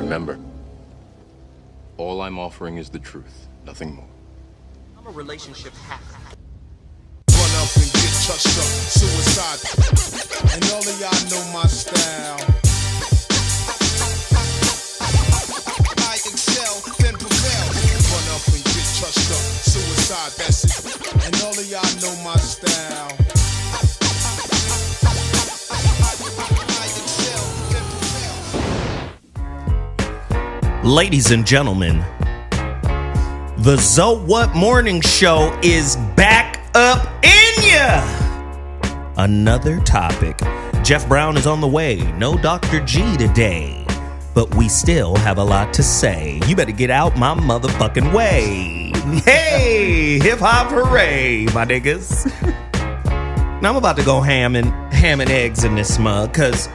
Remember, all I'm offering is the truth, nothing more. I'm a relationship hacker. Run up and get touched up, suicide. And all of y'all know my style. I excel, then prevail. Run up and get touched up, suicide, that's it. And all of y'all know my style. Ladies and gentlemen, the ZOWHAT Morning Show is back up in ya. Another topic. Jeff Brown is on the way. No Dr. G today. But we still have a lot to say. You better get out my motherfucking way. Hey, hip hop hooray, my niggas. Now I'm about to go ham and eggs in this mug because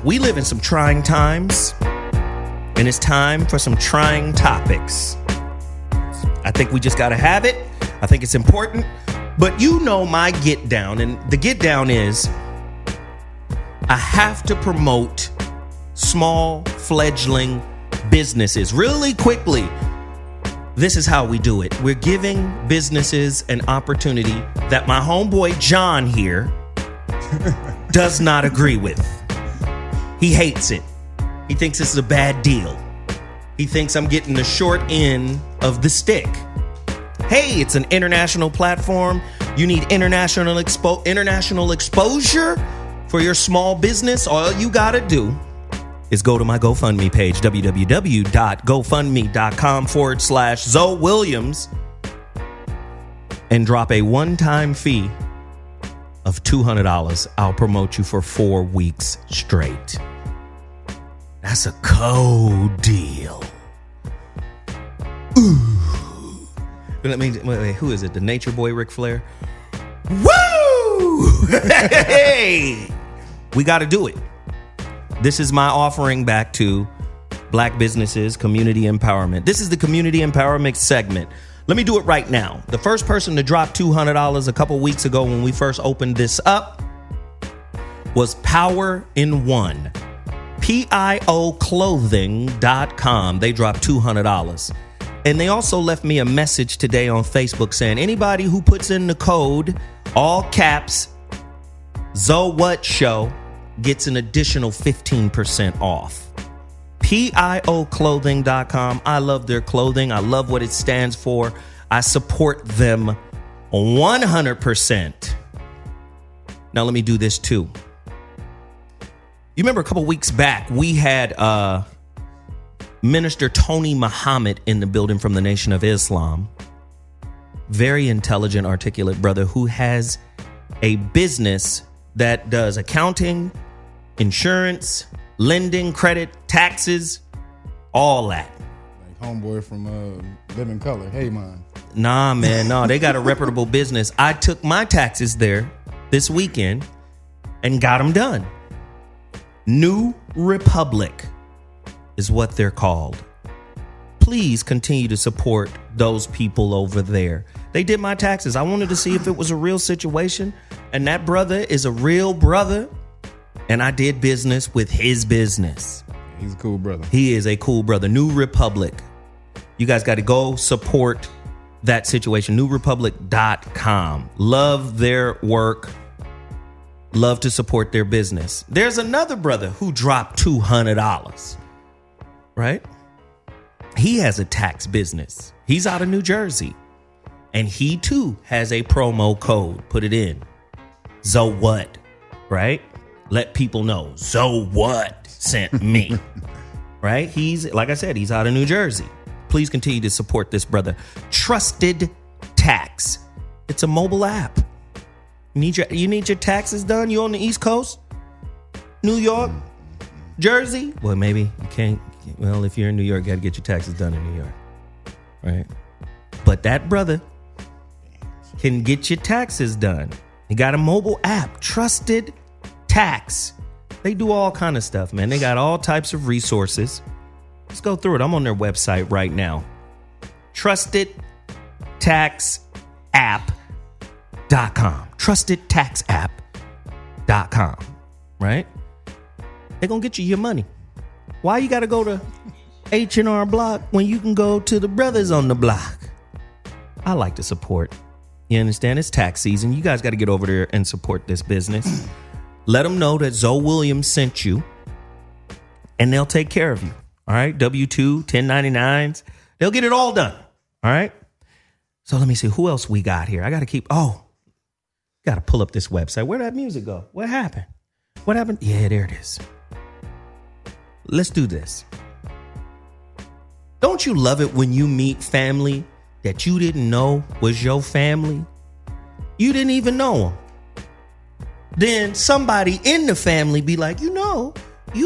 we live in some trying times. And it's time for some trying topics. I think we just got to have it. I think it's important. But you know my get down. And the get down is I have to promote small fledgling businesses really quickly. This is how we do it. We're giving businesses an opportunity that my homeboy John here does not agree with. He hates it. He thinks this is a bad deal. He thinks I'm getting the short end of the stick. Hey, it's an international platform. You need international exposure for your small business. All you got to do is go to my GoFundMe page, www.gofundme.com/Zoe Williams, and drop a one-time fee of $200. I'll promote you for 4 weeks straight. That's a cold deal. Ooh. Wait, who is it? The Nature Boy Ric Flair? Woo! Hey! We got to do it. This is my offering back to black businesses, community empowerment. This is the community empowerment segment. Let me do it right now. The first person to drop $200 a couple weeks ago when we first opened this up was Power in One. PIOclothing.com. They dropped $200. And they also left me a message today on Facebook saying anybody who puts in the code, all caps, ZOWHAT Show, gets an additional 15% off. PIOclothing.com. I love their clothing. I love what it stands for. I support them 100%. Now let me do this too. You remember a couple weeks back, we had Minister Tony Muhammad in the building from the Nation of Islam. Very intelligent, articulate brother who has a business that does accounting, insurance, lending, credit, taxes, all that. Like homeboy from Living Color. Hey, man. Nah, man, no. They got a reputable business. I took my taxes there this weekend and got them done. New Republic is what they're called. Please continue to support those people over there. They did my taxes. I wanted to see if it was a real situation. And that brother is a real brother. And I did business with his business. He's a cool brother. He is a cool brother. New Republic. You guys got to go support that situation. NewRepublic.com. Love their work. Love to support their business. There's another brother who dropped $200, right? He has a tax business. He's out of New Jersey. And he too has a promo code. Put it in. ZOWHAT, right? Let people know ZOWHAT sent me, right? He's, like I said, he's out of New Jersey. Please continue to support this brother. Trusted Tax. It's a mobile app. You need your taxes done? You on the East Coast? New York? Jersey? Well, maybe you can't. Well, if you're in New York, you got to get your taxes done in New York. Right? But that brother can get your taxes done. He got a mobile app, Trusted Tax. They do all kind of stuff, man. They got all types of resources. Let's go through it. I'm on their website right now. TrustedTaxApp.com. TrustedTaxApp.com. Right? They're going to get you your money. Why you got to go to H&R Block when you can go to the brothers on the block? I like to support. You understand? It's tax season. You guys got to get over there and support this business. Let them know that Zoe Williams sent you, and they'll take care of you. All right? W-2, 1099s. They'll get it all done. All right? So let me see. Who else we got here? I got to keep... got to pull up this website. Where'd that music go? What happened? What happened? Yeah, there it is. Let's do this. Don't you love it when you meet family that you didn't know was your family? You didn't even know them. Then somebody in the family be like, you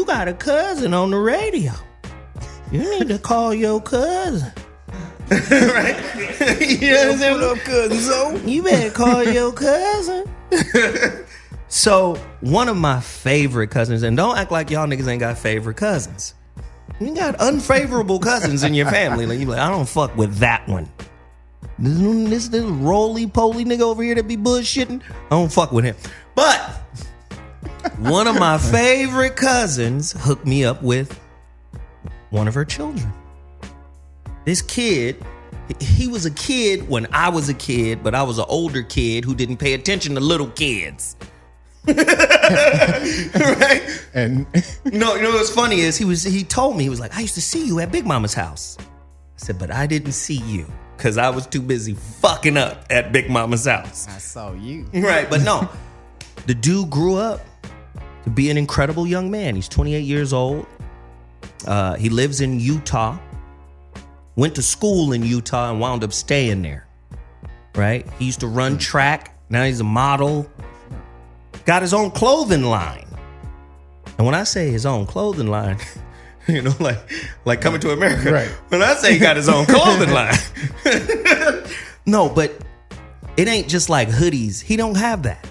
got a cousin on the radio. You need to call your cousin. Right? You know what I'm saying? What up, cousin Zoe? You better call your cousin. So, one of my favorite cousins, and don't act like y'all niggas ain't got favorite cousins. You got unfavorable cousins in your family. Like, you like, I don't fuck with that one. This little roly-poly nigga over here that be bullshitting, I don't fuck with him. But one of my favorite cousins hooked me up with one of her children. This kid, he was a kid when I was a kid, but I was an older kid who didn't pay attention to little kids. Right? And No, you know what's funny is he told me, he was like, I used to see you at Big Mama's house. I said, but I didn't see you because I was too busy fucking up at Big Mama's house. I saw you. Right, but no. The dude grew up to be an incredible young man. He's 28 years old. He lives in Utah. Went to school in Utah and wound up staying there. Right? He used to run track. Now he's a model. Got his own clothing line. And when I say his own clothing line, like Coming to America. Right. When I say he got his own clothing line. No, but it ain't just like hoodies. He don't have that.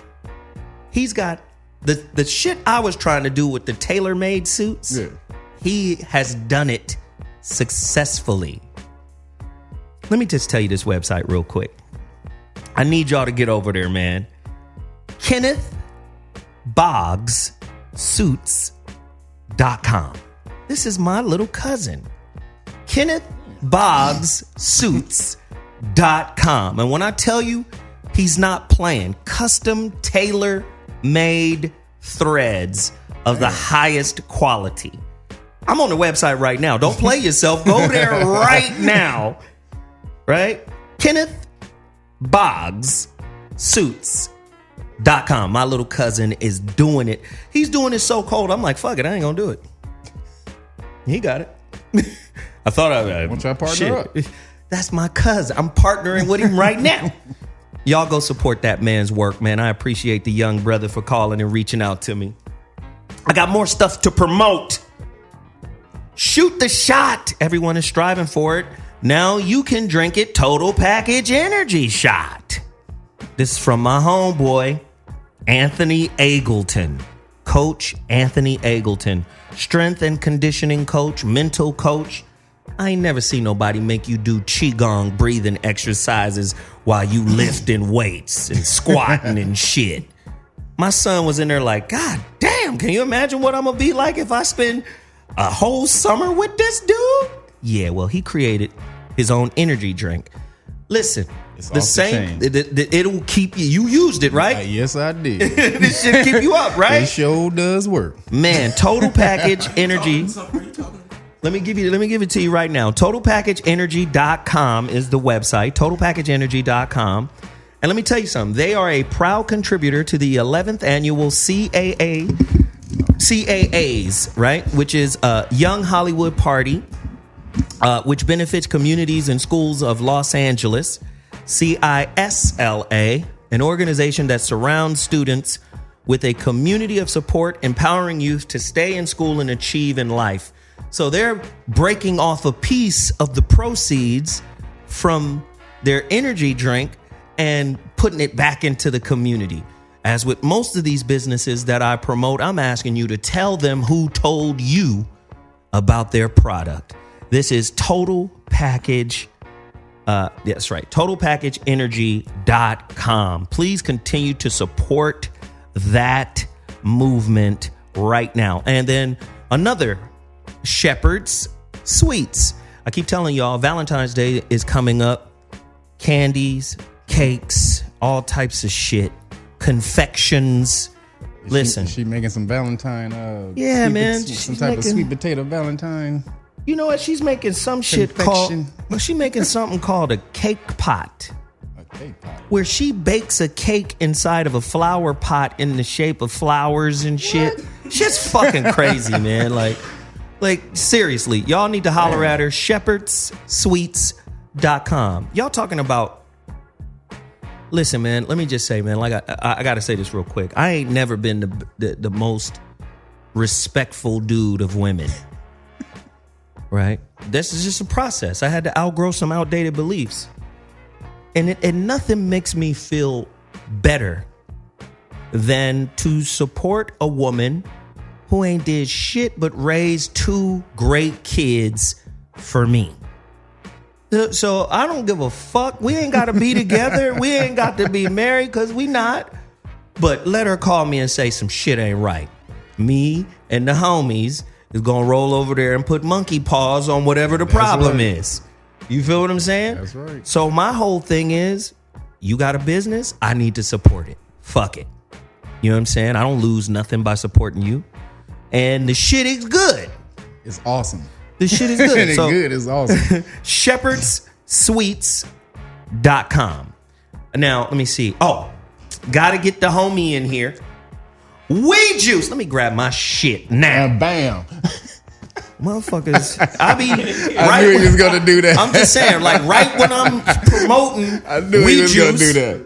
He's got the shit I was trying to do with the tailor-made suits. Yeah. He has done it successfully. Let me just tell you this website real quick. I need y'all to get over there, man. KennethBoggsSuits.com. This is my little cousin. KennethBoggsSuits.com. And when I tell you, he's not playing. Custom tailor-made threads of the highest quality. I'm on the website right now. Don't play yourself. Go there right now. Right? KennethBoggsSuits.com. My little cousin is doing it. He's doing it so cold. I'm like, fuck it. I ain't gonna do it. He got it. I thought I Want y'all partner up? That's my cousin. I'm partnering with him right now. Y'all go support that man's work, man. I appreciate the young brother for calling and reaching out to me. I got more stuff to promote. Shoot the shot. Everyone is striving for it. Now you can drink it. Total Package Energy Shot. This is from my homeboy, Anthony Agleton. Coach Anthony Agleton. Strength and conditioning coach, mental coach. I ain't never seen nobody make you do Qigong breathing exercises while you lifting weights and squatting and shit. My son was in there like, God damn, can you imagine what I'm going to be like if I spend a whole summer with this dude? Yeah, well, he created his own energy drink. Listen, It's the off the same, chain. it'll keep you. You used it, right? Yes, I did. This shit keep you up, right? It sure does work. Man, Total Package Energy. Let me give it to you right now. TotalPackageEnergy.com is the website. TotalPackageEnergy.com. And let me tell you something. They are a proud contributor to the 11th annual CAAs, right? Which is a Young Hollywood Party, which benefits communities and schools of Los Angeles. CISLA, an organization that surrounds students with a community of support, empowering youth to stay in school and achieve in life. So they're breaking off a piece of the proceeds from their energy drink and putting it back into the community. As with most of these businesses that I promote, I'm asking you to tell them who told you about their product. This is Total Package. That's right. TotalPackageEnergy.com. Please continue to support that movement right now. And then another Shepherd's Sweets. I keep telling y'all, Valentine's Day is coming up. Candies, cakes, all types of shit. Confections. Listen. She making some Valentine. Yeah, man. Some type of sweet potato Valentine. You know what? She's making some shit called. Well, she's making something called a cake pot. A cake pot. Where she bakes a cake inside of a flower pot in the shape of flowers and shit. Shit's fucking crazy, man. Like seriously, y'all need to holler at her. ShepherdsSweets.com. Y'all talking about. Listen, man, let me just say, man, like I got to say this real quick. I ain't never been the most respectful dude of women. Right? This is just a process. I had to outgrow some outdated beliefs. And nothing makes me feel better than to support a woman who ain't did shit but raised 2 great kids for me. So I don't give a fuck. We ain't got to be together. We ain't got to be married because we not. But let her call me and say some shit ain't right. Me and the homies is going to roll over there and put monkey paws on whatever the problem is. You feel what I'm saying? That's right. So my whole thing is, you got a business, I need to support it. Fuck it. You know what I'm saying? I don't lose nothing by supporting you. And the shit is good. It's awesome. The shit is good. It's good. It's awesome. ShepherdsSweets.com. Now, let me see. Oh, gotta get the homie in here. Weed juice. Let me grab my shit now. And bam. Motherfuckers. I knew he was gonna do that. I'm just saying, like right when I'm promoting I knew weed he was juice, gonna do that.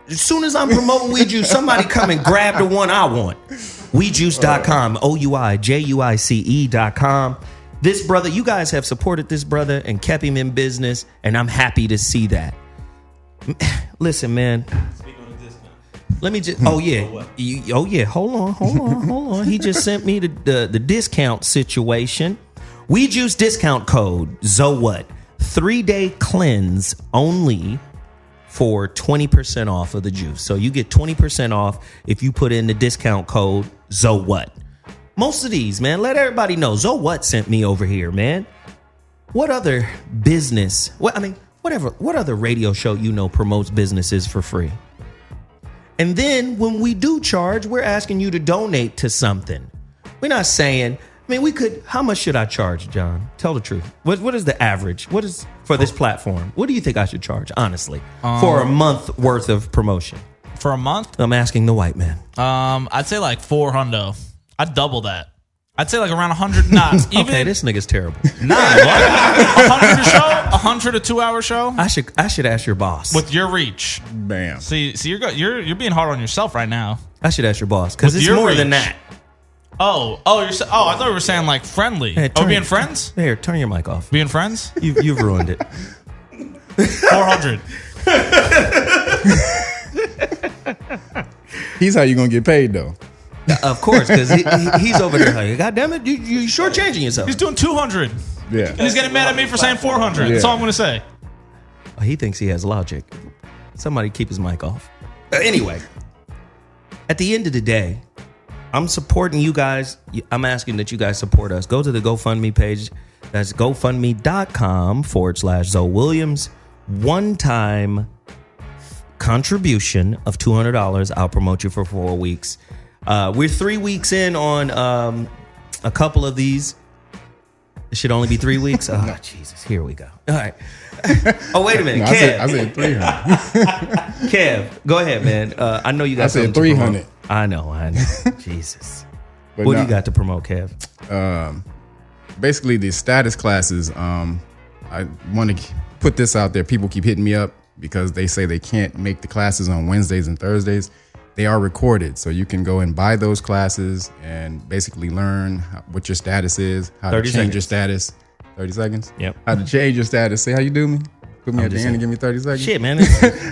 as soon as I'm promoting weed juice, somebody come and grab the one I want. Weedjuice.com. OUIJUICE.com. This brother, you guys have supported this brother and kept him in business, and I'm happy to see that. Listen, man. Let me just. Oh yeah. Hold on. He just sent me the discount situation. We juice discount code ZOWHAT 3-day cleanse only for 20% off of the juice. So you get 20% off if you put in the discount code ZOWHAT. Most of these, man, let everybody know. ZOWHAT sent me over here, man. What other business? What other radio show promotes businesses for free? And then when we do charge, we're asking you to donate to something. We're not saying, how much should I charge, John? Tell the truth. What is the average? What is for this platform? What do you think I should charge, honestly, for a month worth of promotion? For a month? I'm asking the white man. I'd say like $400. I'd double that. I'd say like around 100. Nah, even okay, this nigga's terrible. Nah, what? 100 a show? 100 a 2-hour show? I should ask your boss. With your reach. Bam. See, you're being hard on yourself right now. I should ask your boss because it's more than that. I thought we were saying like friendly. Hey, being friends? Here, turn your mic off. Being friends? You've ruined it. 400. He's how you gonna get paid though. Of course, because he's over there like, God damn it, you shortchanging yourself. He's doing 200. Yeah. And he's getting mad at me for saying 400. Yeah. That's all I'm going to say. Oh, he thinks he has logic. Somebody keep his mic off. Anyway, at the end of the day, I'm supporting you guys. I'm asking that you guys support us. Go to the GoFundMe page. That's GoFundMe.com/Zoe Williams. One-time contribution of $200. I'll promote you for 4 weeks. We're 3 weeks in on a couple of these. It should only be 3 weeks. Oh, Jesus. Here we go. All right. Oh, wait a minute. No, Kev. I said 300. Kev, go ahead, man. I know you got I said something to 300. promote. I know. Jesus. But What no, do you got to promote, Kev? Basically, the status classes. I want to put this out there. People keep hitting me up because they say they can't make the classes on Wednesdays and Thursdays. They are recorded, so you can go and buy those classes and basically learn what your status is, how to change your status. 30 seconds? Yep. How to change your status. Say how you do me. Put me at the end and give me 30 seconds. Shit, man.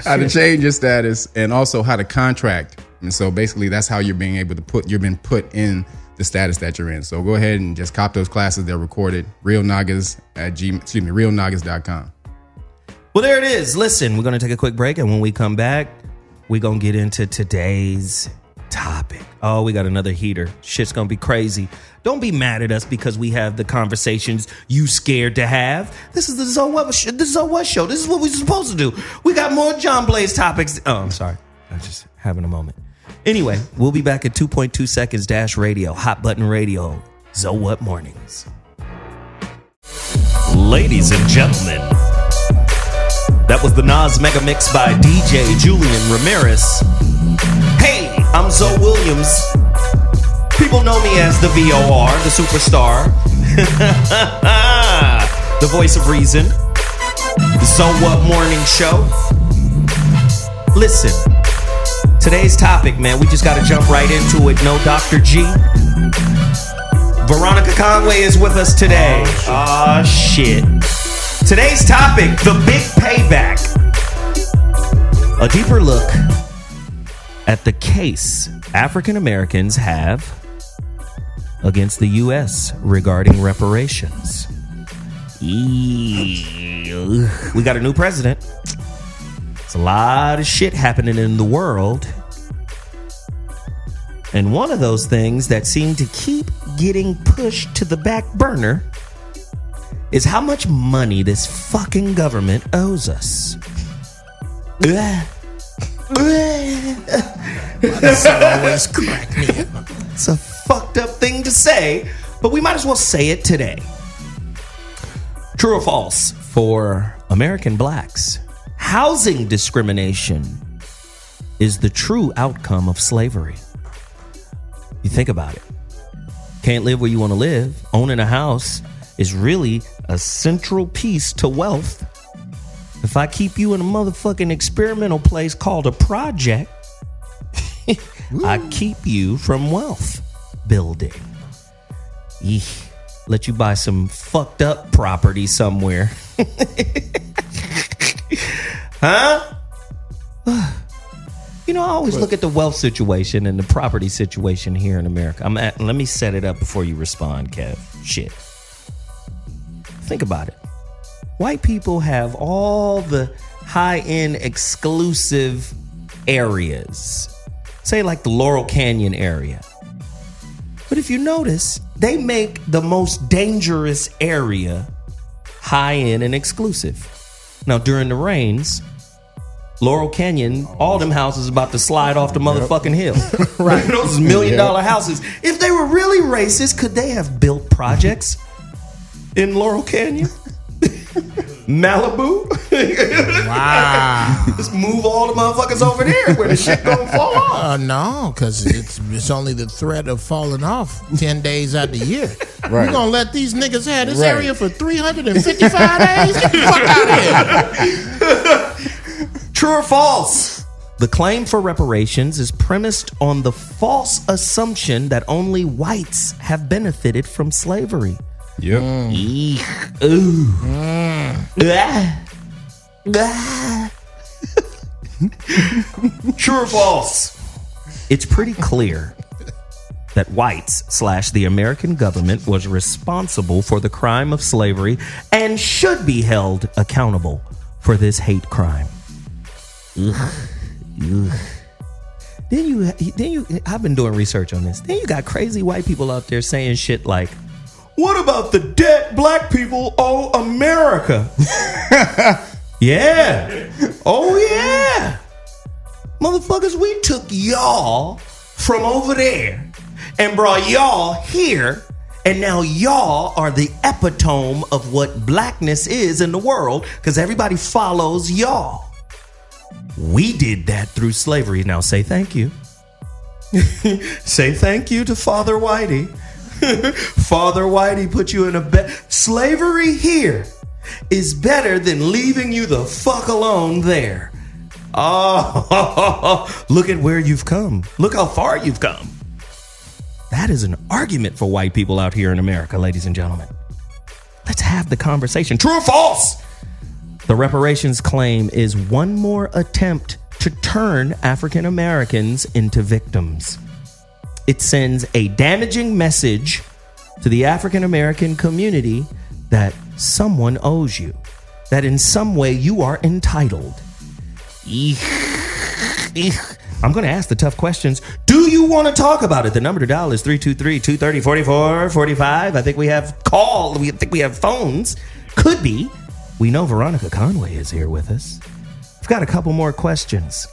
How to change your status and also how to contract. And so basically that's how you're being able to you've been put in the status that you're in. So go ahead and just cop those classes. They're recorded. realnagas.com. Well, there it is. Listen, we're going to take a quick break, and when we come back, we're going to get into today's topic. Oh, we got another heater. Shit's gonna be crazy. Don't be mad at us because we have the conversations you scared to have. This is the ZOWHAT show. This is ZOWHAT show. This is what we're supposed to do. We got more John Blaze topics. Oh, I'm sorry. I was just having a moment. Anyway, we'll be back at 2.2 seconds dash radio, hot button radio, ZOWHAT mornings. Ladies and gentlemen, that was the Nas Mega Mix by DJ Julian Ramirez. Hey, I'm Zoe Williams. People know me as the VOR, the superstar, the voice of reason, the ZOWHAT morning show. Listen, today's topic, man, we just got to jump right into it. No Dr. G. Veronica Conway is with us today. Aw, shit. Today's topic, the big payback. A deeper look at the case African Americans have against the U.S. regarding reparations. We got a new president. There's a lot of shit happening in the world. And one of those things that seem to keep getting pushed to the back burner is how much money this fucking government owes us. That's always crack me up. It's a fucked up thing to say, but we might as well say it today. True or false for American blacks? Housing discrimination is the true outcome of slavery. You think about it. Can't live where you want to live. Owning a house is really a central piece to wealth. If I keep you in a motherfucking experimental place called a project, I keep you from wealth building. Eek. Let you buy some fucked up property somewhere. Huh? You know, I always look at the wealth situation and the property situation here in America. Let me set it up before you respond, Kev. Shit. Think about it. White people have all the high-end exclusive areas. Say like the Laurel Canyon area. But if you notice, they make the most dangerous area high-end and exclusive. Now, during the rains, Laurel Canyon, all them houses about to slide off the motherfucking hill. Right. Those $1 million houses. If they were really racist, could they have built projects in Laurel Canyon? Malibu? Wow. Just move all the motherfuckers over there where the shit gonna fall off. No, because it's only the threat of falling off 10 days out the year. Right. You gonna let these niggas have this Right. area for 355 days? Get the fuck out of here. True or false? The claim for reparations is premised on the false assumption that only whites have benefited from slavery. Yep. Eek. Ooh. Ah. Ah. True or false? It's pretty clear that whites / the American government was responsible for the crime of slavery and should be held accountable for this hate crime. Ugh. Ugh. Then you I've been doing research on this. Then you got crazy white people out there saying shit like, what about the debt black people owe America? Yeah. Oh, yeah. Motherfuckers, we took y'all from over there and brought y'all here, and now y'all are the epitome of what blackness is in the world because everybody follows y'all. We did that through slavery. Now say thank you. Say thank you to Father Whitey. Father Whitey put you in a bed. Slavery here is better than leaving you the fuck alone there. Oh, look at where you've come. Look how far you've come. That is an argument for white people out here in America, ladies and gentlemen. Let's have the conversation. True or false? The reparations claim is one more attempt to turn African Americans into victims. It sends a damaging message to the African American community that someone owes you, that in some way you are entitled. I'm going to ask the tough questions. Do you want to talk about it? The number to dial is 323-230-4445. I think we have I think we have phones. Could be. We know Veronica Conway is here with us. I've got a couple more questions.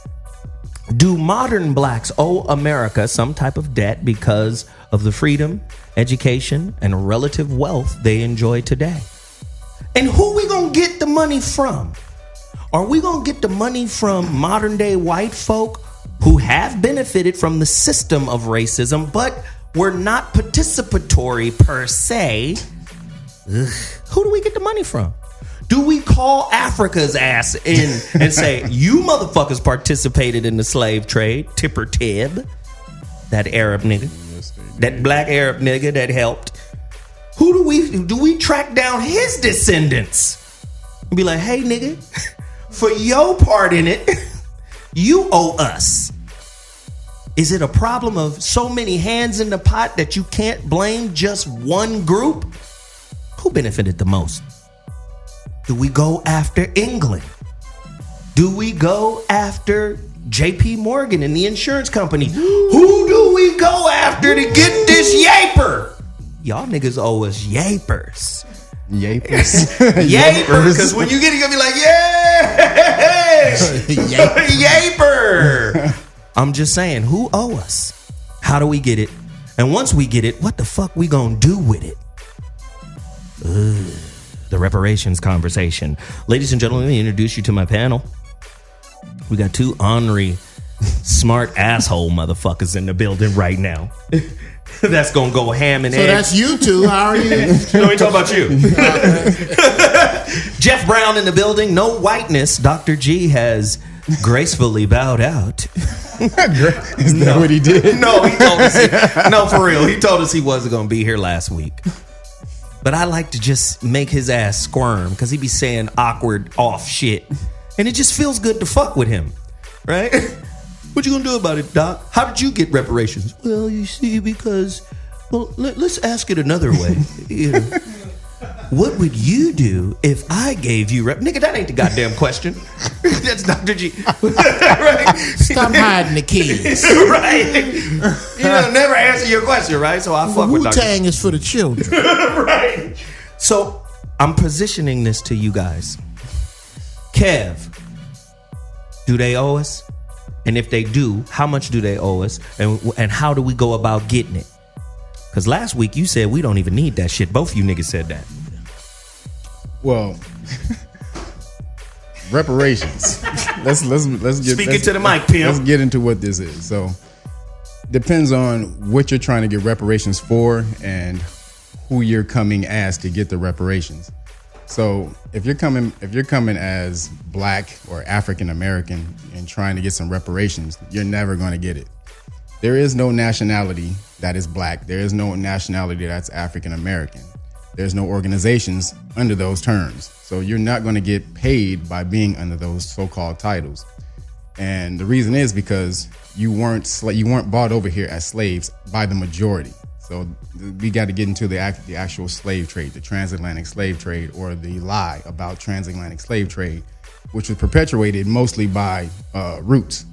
Do modern blacks owe America some type of debt because of the freedom, education, and relative wealth they enjoy today? And who we gonna get the money from? Are we gonna get the money from modern day white folk who have benefited from the system of racism, but were not participatory per se? Who do we get the money from? Do we call Africa's ass in and say, you motherfuckers participated in the slave trade, Tipper Tib, that Arab nigga, that black Arab nigga that helped? Who do we track down his descendants and be like, hey nigga, for your part in it, you owe us? Is it a problem of so many hands in the pot that you can't blame just one group? Who benefited the most? Do we go after England? Do we go after JP Morgan and the insurance company? Who do we go after to get this yaper? Y'all niggas owe us yapers. Yapers. Yaper, because when you get it, you're gonna be like, yeah, yaper. I'm just saying, who owe us? How do we get it? And once we get it, what the fuck we gonna do with it? The reparations conversation. Ladies and gentlemen, let me introduce you to my panel. We got two ornery, smart asshole motherfuckers in the building right now. That's gonna go ham and eggs. So that's you two. How are you? No, we talking about you. Jeff Brown in the building. No whiteness. Dr. G has gracefully bowed out. Isn't that what he did? No, he told us. No, for real. He told us he wasn't gonna be here last week. But I like to just make his ass squirm because he be saying awkward off shit. And it just feels good to fuck with him. Right? What you gonna do about it, Doc? How did you get reparations? Well, you see, because... Well, let's ask it another way. What would you do if I gave you... Nigga, that ain't the goddamn question. That's Dr. G. Right? Stop hiding the keys. Right? You know, never answer your question, right? So I fuck with Dr. G. Wu-Tang is for the children. Right. So I'm positioning this to you guys. Kev, do they owe us? And if they do, how much do they owe us? And how do we go about getting it? Because last week you said we don't even need that shit. Both of you niggas said that. Well, reparations. Let's get Speak it to the mic, Pim. Let's get into what this is. So, depends on what you're trying to get reparations for and who you're coming as to get the reparations. So, if you're coming as black or African American and trying to get some reparations, you're never going to get it. There is no nationality that is black. There is no nationality that's African American. There's no organizations under those terms. So you're not going to get paid by being under those so-called titles. And the reason is because you weren't bought over here as slaves by the majority. So we got to get into the actual slave trade, the transatlantic slave trade, or the lie about transatlantic slave trade, which was perpetuated mostly by Roots.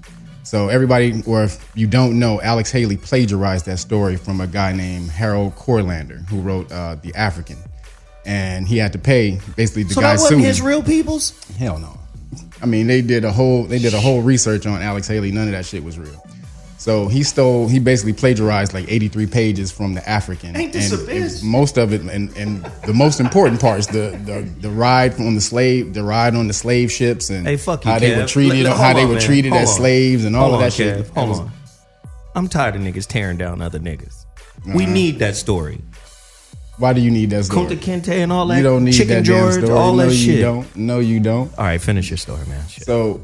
So everybody, or if you don't know, Alex Haley plagiarized that story from a guy named Harold Corlander, who wrote The African. And he had to pay, basically the guy sued him. So that wasn't his real peoples? Hell no. I mean, they did a whole research on Alex Haley. None of that shit was real. So he basically plagiarized like 83 pages from The African. Ain't this a bitch? Most of it, and the most important parts, the ride on the slave ships and hey, fuck you, how they were treated, as slaves and all of that shit. Hold on. I'm tired of niggas tearing down other niggas. We need that story. Why do you need that story? Kunta Kinte and all that. You don't need Chicken that George, damn story. all that shit. No, you don't. All right, finish your story, man. Shit. So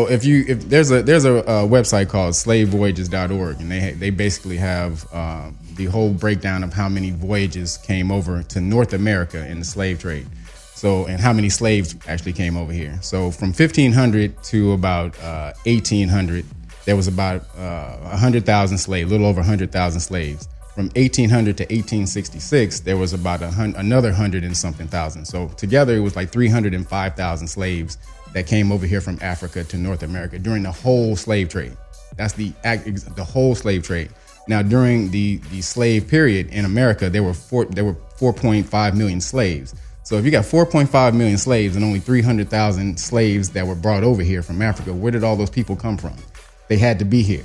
if there's a website called slavevoyages.org, and they basically have the whole breakdown of how many voyages came over to North America in the slave trade. So, and how many slaves actually came over here. So from 1500 to about 1800, there was about 100,000 slaves, a little over 100,000 slaves. From 1800 to 1866, there was about another 100 and something thousand. So together, it was like 305,000 slaves that came over here from Africa to North America during the whole slave trade. That's the whole slave trade. Now, during the slave period in America, there were 4.5 million slaves. So if you got 4.5 million slaves and only 300,000 slaves that were brought over here from Africa, where did all those people come from? They had to be here.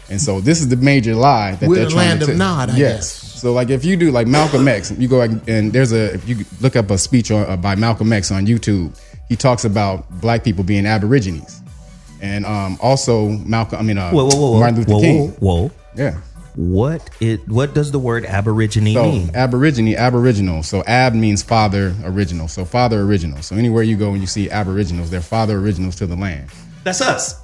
And so this is the major lie that We're they're the trying land to of Nod, I guess. So like if you do like Malcolm X, you go and if you look up a speech by Malcolm X on YouTube, he talks about black people being Aborigines. And also Martin Luther King. Whoa. Yeah. What does the word aborigine So mean? aboriginal. So ab means father original. So father original. So anywhere you go and you see aboriginals, they're father originals to the land. That's us.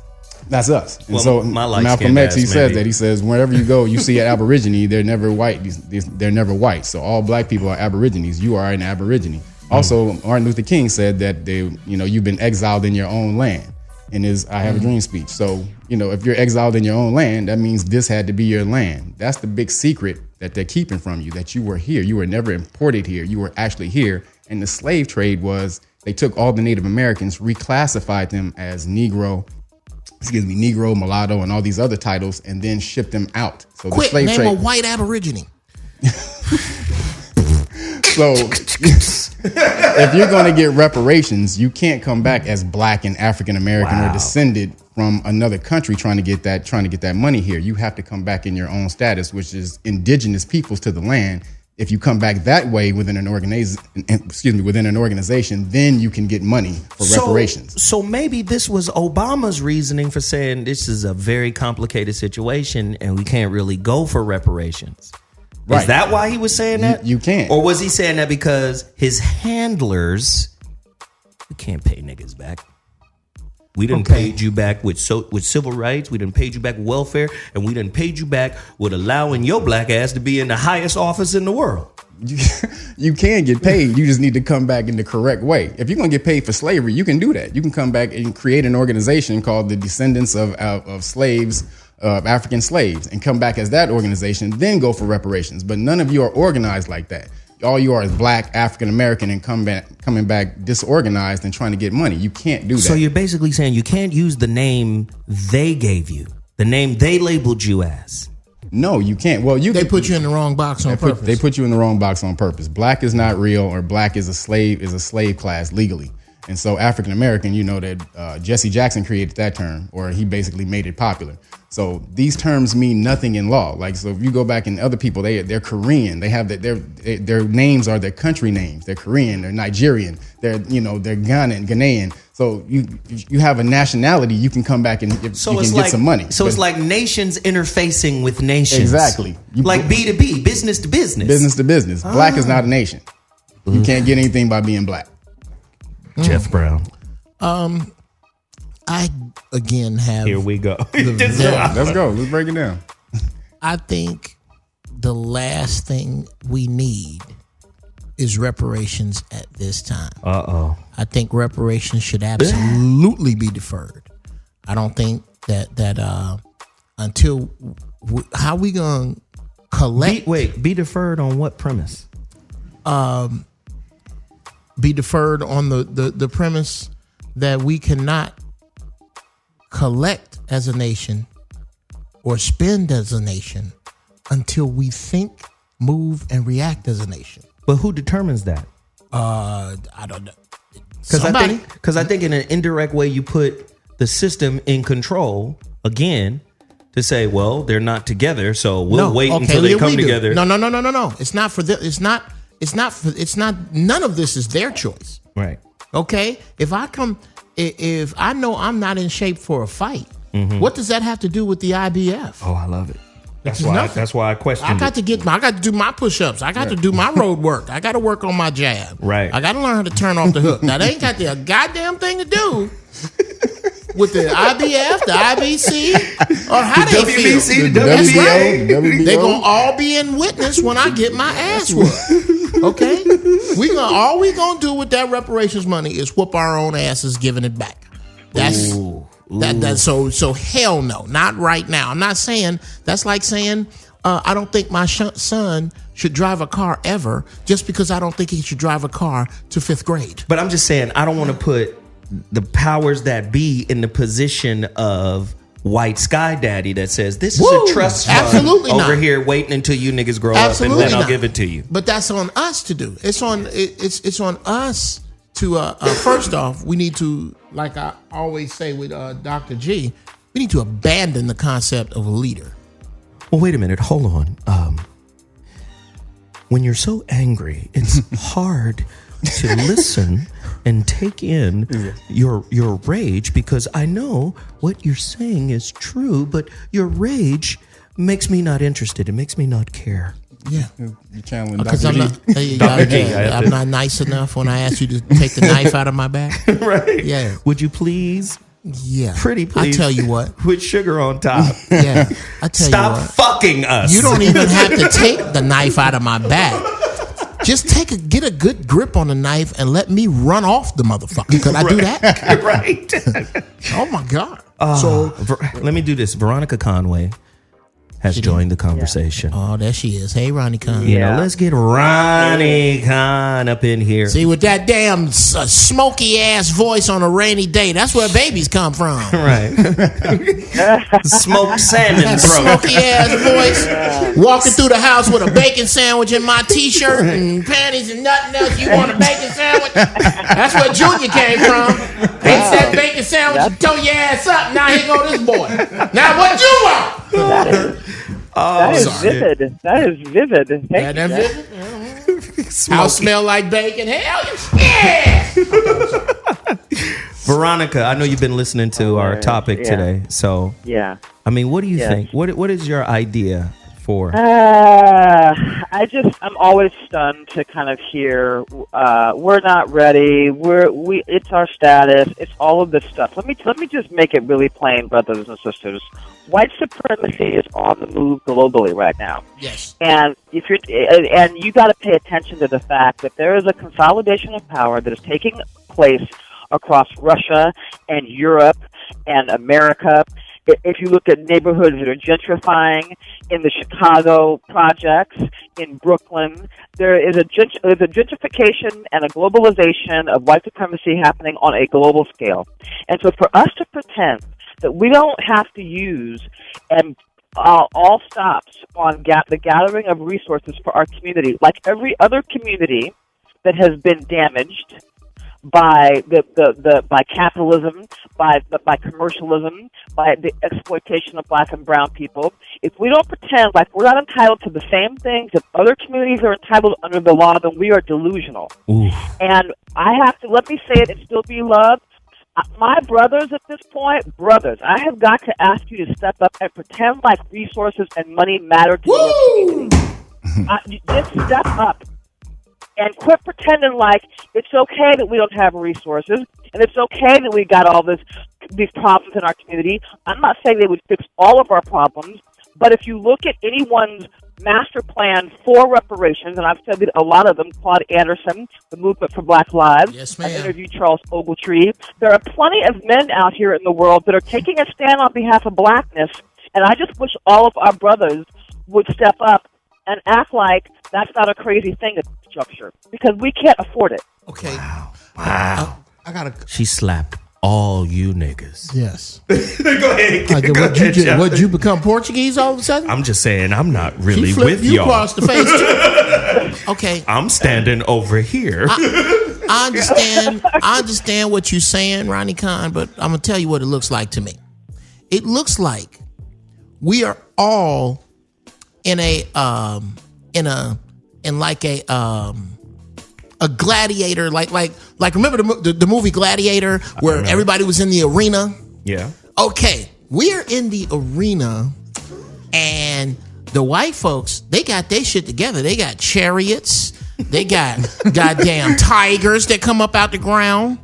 That's us. And Well, so my light-skinned Malcolm X, he ass, says maybe. that. He says wherever you go, you see an aborigine, they're never white. They're never white. So all black people are aborigines. You are an aborigine. Also, Martin Luther King said that you've been exiled in your own land in his I Have a Dream speech. So, if you're exiled in your own land, that means this had to be your land. That's the big secret that they're keeping from you, that you were here. You were never imported here. You were actually here. And the slave trade was, they took all the Native Americans, reclassified them as Negro, mulatto, and all these other titles, and then shipped them out. So Quick, the slave name trade. a white aborigine. So if you're going to get reparations, you can't come back as black and African American or descended from another country trying to get that money here. You have to come back in your own status, which is indigenous peoples to the land. If you come back that way within an organization, then you can get money for reparations. So maybe this was Obama's reasoning for saying this is a very complicated situation and we can't really go for reparations. Right. Is that why he was saying that? You can't. Or was he saying that because his handlers, we can't pay niggas back. We done paid you back with civil rights. We done paid you back with welfare. And we done paid you back with allowing your black ass to be in the highest office in the world. You can get paid. You just need to come back in the correct way. If you're going to get paid for slavery, you can do that. You can come back and create an organization called the Descendants of Slaves, of African Slaves, and come back as that organization, then go for reparations. But none of you are organized like that. All you are is black, African American, and coming back disorganized and trying to get money. You can't do that. So you're basically saying you can't use the name they gave you, the name they labeled you as. No, you can't. Well, They put you in the wrong box on purpose. They put you in the wrong box on purpose. Black is not real, or black is a slave class legally. And so African American, that Jesse Jackson created that term, or he basically made it popular. So these terms mean nothing in law. Like, so if you go back and other people, they're Korean. They have their names are their country names. They're Korean. They're Nigerian. They're Ghanaian. So you have a nationality. You can come back and get some money. So it's like nations interfacing with nations. Exactly. Like B2B, business to business. Business to business. Black is not a nation. You can't get anything by being black. Jeff Brown. I again have. Here we go. Let's go. Let's break it down. I think the last thing we need is reparations at this time. Uh-oh. I think reparations should absolutely be deferred. I don't think that until how we gonna collect? Be deferred on what premise? Be deferred on the premise that we cannot collect as a nation or spend as a nation until we think, move, and react as a nation. But who determines that? I don't know. Because I think in an indirect way you put the system in control again to say, well, they're not together, so we'll wait until they come together. No. It's not for them. It's not. None of this is their choice. Right. Okay. If I know I'm not in shape for a fight, what does that have to do with the IBF? Oh, I love it. That's why I questioned I got to do my push-ups. I got to do my road work. I got to work on my jab. Right. I got to learn how to turn off the hook. Now, they ain't got a goddamn thing to do with the IBF, the IBC, or how they feel. The That's WBO, right. WBO. They gonna all be in witness when I get my ass whooped. Okay, all we gonna do with that reparations money is whoop our own asses, giving it back. That's so hell no, not right now. I'm not saying that's like saying I don't think my son should drive a car ever, just because I don't think he should drive a car to 5th grade. But I'm just saying I don't want to put the powers that be in the position of white sky daddy that says this Woo! is a trust fund Absolutely over not. here waiting until you niggas grow Absolutely up and then I'll not. give it to you. But that's on us to do. It's on us to first off, we need to, like I always say with Dr. G, we need to abandon the concept of a leader. Well, wait a minute. Hold on. When you're so angry, it's hard to listen and take in your rage, because I know what you're saying is true, but your rage makes me not interested. It makes me not care. Yeah. You channeling Because Dr. I'm G. not, Dr. G, I'm not nice enough when I ask you to take the knife out of my back. Right. Yeah. Would you please, Yeah. pretty please, I tell you what. with sugar on top, Yeah. I tell stop you what. fucking us. You don't even have to take the knife out of my back. Just get a good grip on the knife and let me run off the motherfucker. Could I do that? Right. Oh my God. Let me do this. Veronica Conway has joined the conversation. Oh, there she is. Hey, Ronnie Khan. You know, let's get Ronnie Khan up in here. See, with that damn smoky ass voice on a rainy day, that's where babies come from. Right. Smoked salmon throat. Smoky ass voice, walking through the house with a bacon sandwich in my t-shirt and panties and nothing else. You want a bacon sandwich? That's where Junior came from. Ate that bacon sandwich, tore your ass up. Now here go this boy. Now what you want? That is vivid. That is vivid. Thank Yeah, you, that Jack. vivid? House smell like bacon. Hell yeah! Veronica, I know you've been listening to our topic today. So, Yeah. I mean, what do you think? What is your idea for? I'm always stunned to kind of hear, we're not ready. It's our status. It's all of this stuff. Let me just make it really plain, brothers and sisters. White supremacy is on the move globally right now. Yes. And you got to pay attention to the fact that there is a consolidation of power that is taking place across Russia and Europe and America. If you look at neighborhoods that are gentrifying in the Chicago projects, in Brooklyn, there is a gentrification and a globalization of white supremacy happening on a global scale. And so for us to pretend that we don't have to use all stops on the gathering of resources for our community, like every other community that has been damaged by by capitalism, by commercialism, by the exploitation of black and brown people. If we don't pretend like we're not entitled to the same things that other communities are entitled under the law, then we are delusional. Oof. And I have to, let me say it and still be loved. My brothers at this point, I have got to ask you to step up and pretend like resources and money matter to your community. Just step up. And quit pretending like it's okay that we don't have resources and it's okay that we got all these problems in our community. I'm not saying they would fix all of our problems, but if you look at anyone's master plan for reparations, and I've studied a lot of them, Claude Anderson, the Movement for Black Lives, Yes, I've ma'am. interviewed Charles Ogletree. There are plenty of men out here in the world that are taking a stand on behalf of blackness, and I just wish all of our brothers would step up and act like that's not a crazy thing at this juncture, because we can't afford it. Okay. Wow. I gotta. She slapped all you niggas. Yes. Go ahead. What'd you become Portuguese all of a sudden? I'm just saying, I'm not really She flipped with you y'all. across the face too. Okay. I'm standing over here. I understand what you're saying, Ronnie Khan, but I'm gonna tell you what it looks like to me. It looks like we are all in a gladiator, like remember the movie Gladiator where everybody was in the arena? Yeah. Okay, we're in the arena, and the white folks, they got their shit together. They got chariots, they got goddamn tigers that come up out the ground.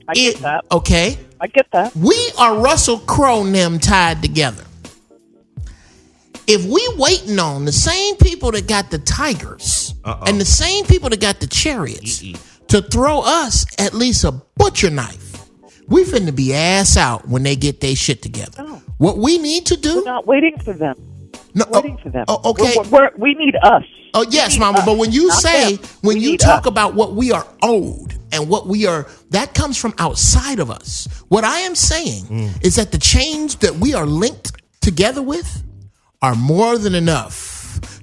I get that. Okay, I get that. we are Russell Crowe and them tied together. If we waiting on the same people that got the tigers and the same people that got the chariots to throw us at least a butcher knife, we finna be ass out when they get their shit together. No. What we need to do? We're not waiting for them. No, Waiting for them. Okay. We need us. Oh yes, need Mama. us, But when you not say, them. when We you need talk us. about what we are owed and what we are, that comes from outside of us. What I am saying is that the chains that we are linked together with are more than enough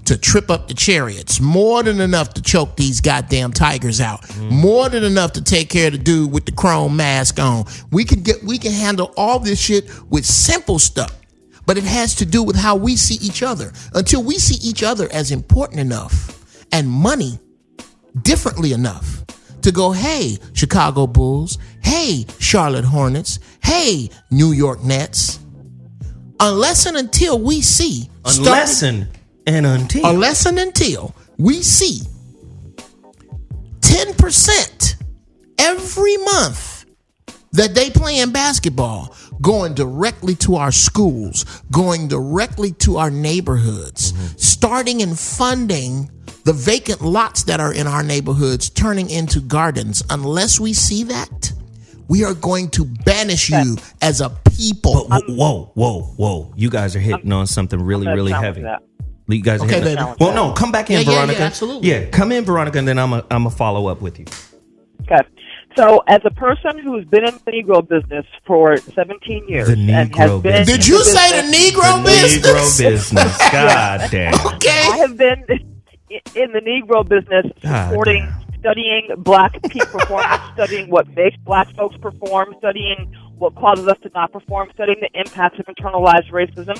to trip up the chariots, more than enough to choke these goddamn tigers out, more than enough to take care of the dude with the chrome mask on. We can handle all this shit with simple stuff, but it has to do with how we see each other. Until we see each other as important enough and money differently enough to go, hey, Chicago Bulls, hey, Charlotte Hornets, hey, New York Nets. Unless and until we see, until we see 10% every month that they playing basketball going directly to our schools, going directly to our neighborhoods, starting and funding the vacant lots that are in our neighborhoods, turning into gardens. Unless we see that, we are going to banish you as a people. But whoa. You guys are hitting on something really heavy. You guys are hitting well, no, come back in, Veronica. Yeah, absolutely. Yeah, come in, Veronica, and then I'm a follow up with you. Okay. So, as a person who's been in the Negro business for 17 years, the Negro business. Did you say the Negro business? Negro business. God damn. Okay. I have been in the Negro business supporting, studying black peak performance, studying what makes black folks perform, studying what causes us to not perform, studying the impacts of internalized racism,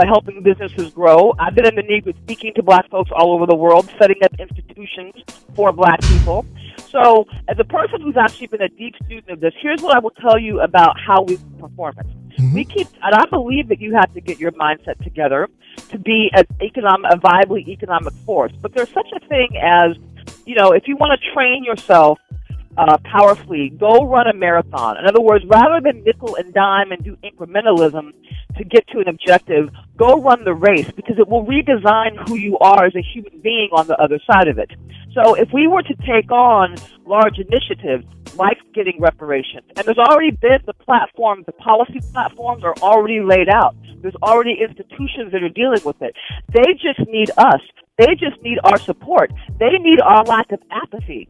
helping businesses grow. I've been in the Negro, speaking to black folks all over the world, setting up institutions for black people. So, as a person who's actually been a deep student of this, here's what I will tell you about how we perform it. And I believe that you have to get your mindset together to be a viably economic force. But there's such a thing as, if you want to train yourself powerfully, go run a marathon. In other words, rather than nickel and dime and do incrementalism to get to an objective, go run the race, because it will redesign who you are as a human being on the other side of it. So if we were to take on large initiatives like getting reparations, and there's already been the policy platforms are already laid out. There's already institutions that are dealing with it. They just need us. They just need our support. They need our lack of apathy.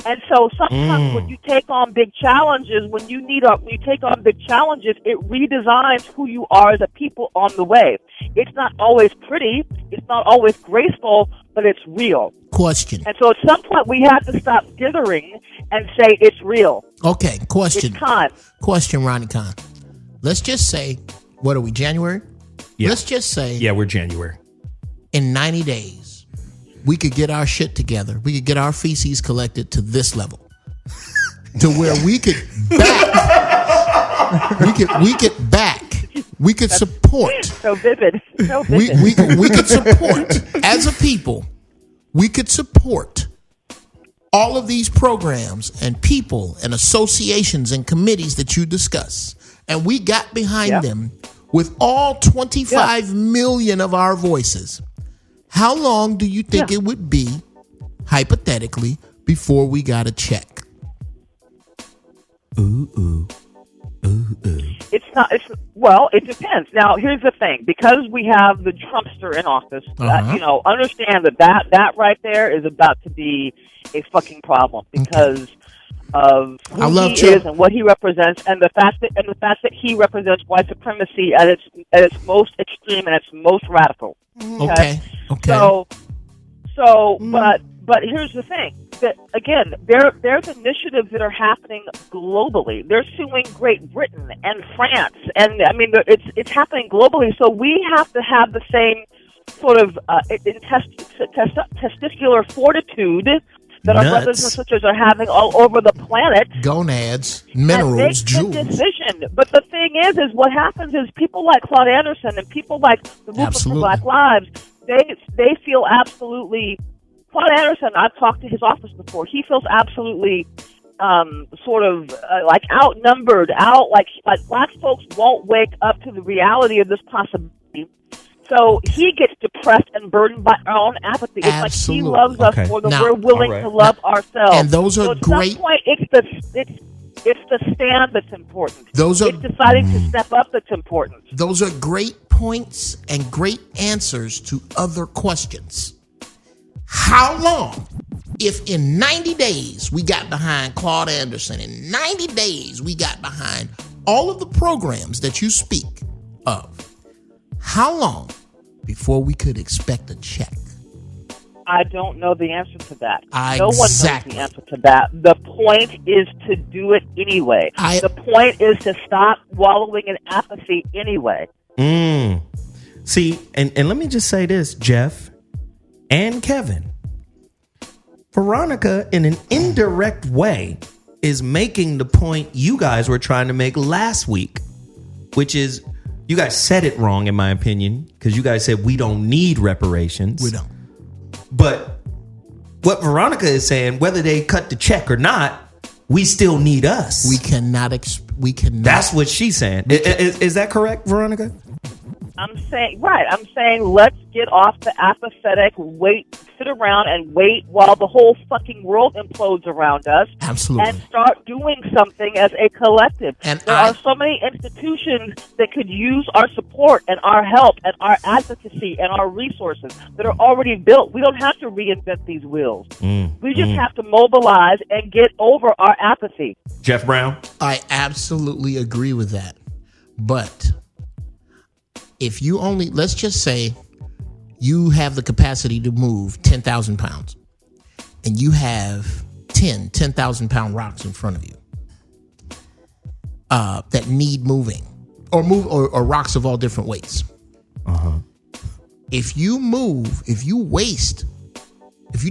And so sometimes when you take on big challenges, it redesigns who you are as a people on the way. It's not always pretty. It's not always graceful, but it's real. Question. And so at some point we have to stop dithering and say it's real. Okay, question. It's time. Question, Ronnie Khan. Let's just say, what are we, January? Yeah. Let's just say. Yeah, we're January. In 90 days. We could get our shit together. We could get our feces collected to this level, to where we could back. We could support. So vivid. So vivid. We could support as a people. We could support all of these programs and people and associations and committees that you discuss, and we got behind them with all 25 million of our voices. How long do you think it would be, hypothetically, before we got a check? It depends. Now, here's the thing. Because we have the Trumpster in office, understand that right there is about to be a fucking problem because of who he is and what he represents, and the fact that he represents white supremacy at its most extreme and its most radical. Okay. But here's the thing. That again, there's initiatives that are happening globally. They're suing Great Britain and France, and I mean, it's happening globally. So we have to have the same sort of testicular fortitude that our brothers and sisters are having all over the planet. Gonads, minerals, jewels. Decision. But the thing is what happens is people like Claude Anderson and people like the Movement for Black Lives, they feel absolutely. Claude Anderson, I've talked to his office before. He feels absolutely like outnumbered, like black folks won't wake up to the reality of this possibility. So he gets depressed and burdened by our own apathy. It's like he loves us more than we're willing to love ourselves. And those are great. At some point, it's the stand that's important. It's deciding to step up that's important. Those are great points and great answers to other questions. How long If in 90 days we got behind Claude Anderson, in 90 days we got behind all of the programs that you speak of, how long before we could expect a check? I don't know the answer to that. Exactly. No one knows the answer to that. The point is to do it anyway. The point is to stop wallowing in apathy anyway. See, and let me just say this, Jeff and Kevin. Veronica, in an indirect way, is making the point you guys were trying to make last week, which is you guys said it wrong, in my opinion, because you guys said we don't need reparations. We don't. But what Veronica is saying, whether they cut the check or not, we still need us. We cannot. That's what she's saying. Is that correct, Veronica? I'm saying let's get off the apathetic, sit around and wait while the whole fucking world implodes around us. Absolutely. And start doing something as a collective. And there are so many institutions that could use our support and our help and our advocacy and our resources that are already built. We don't have to reinvent these wheels. We just have to mobilize and get over our apathy. Jeff Brown? I absolutely agree with that. But if you only, let's just say you have the capacity to move 10,000 pounds and you have 10,000 pound rocks in front of you that need moving or rocks of all different weights. If you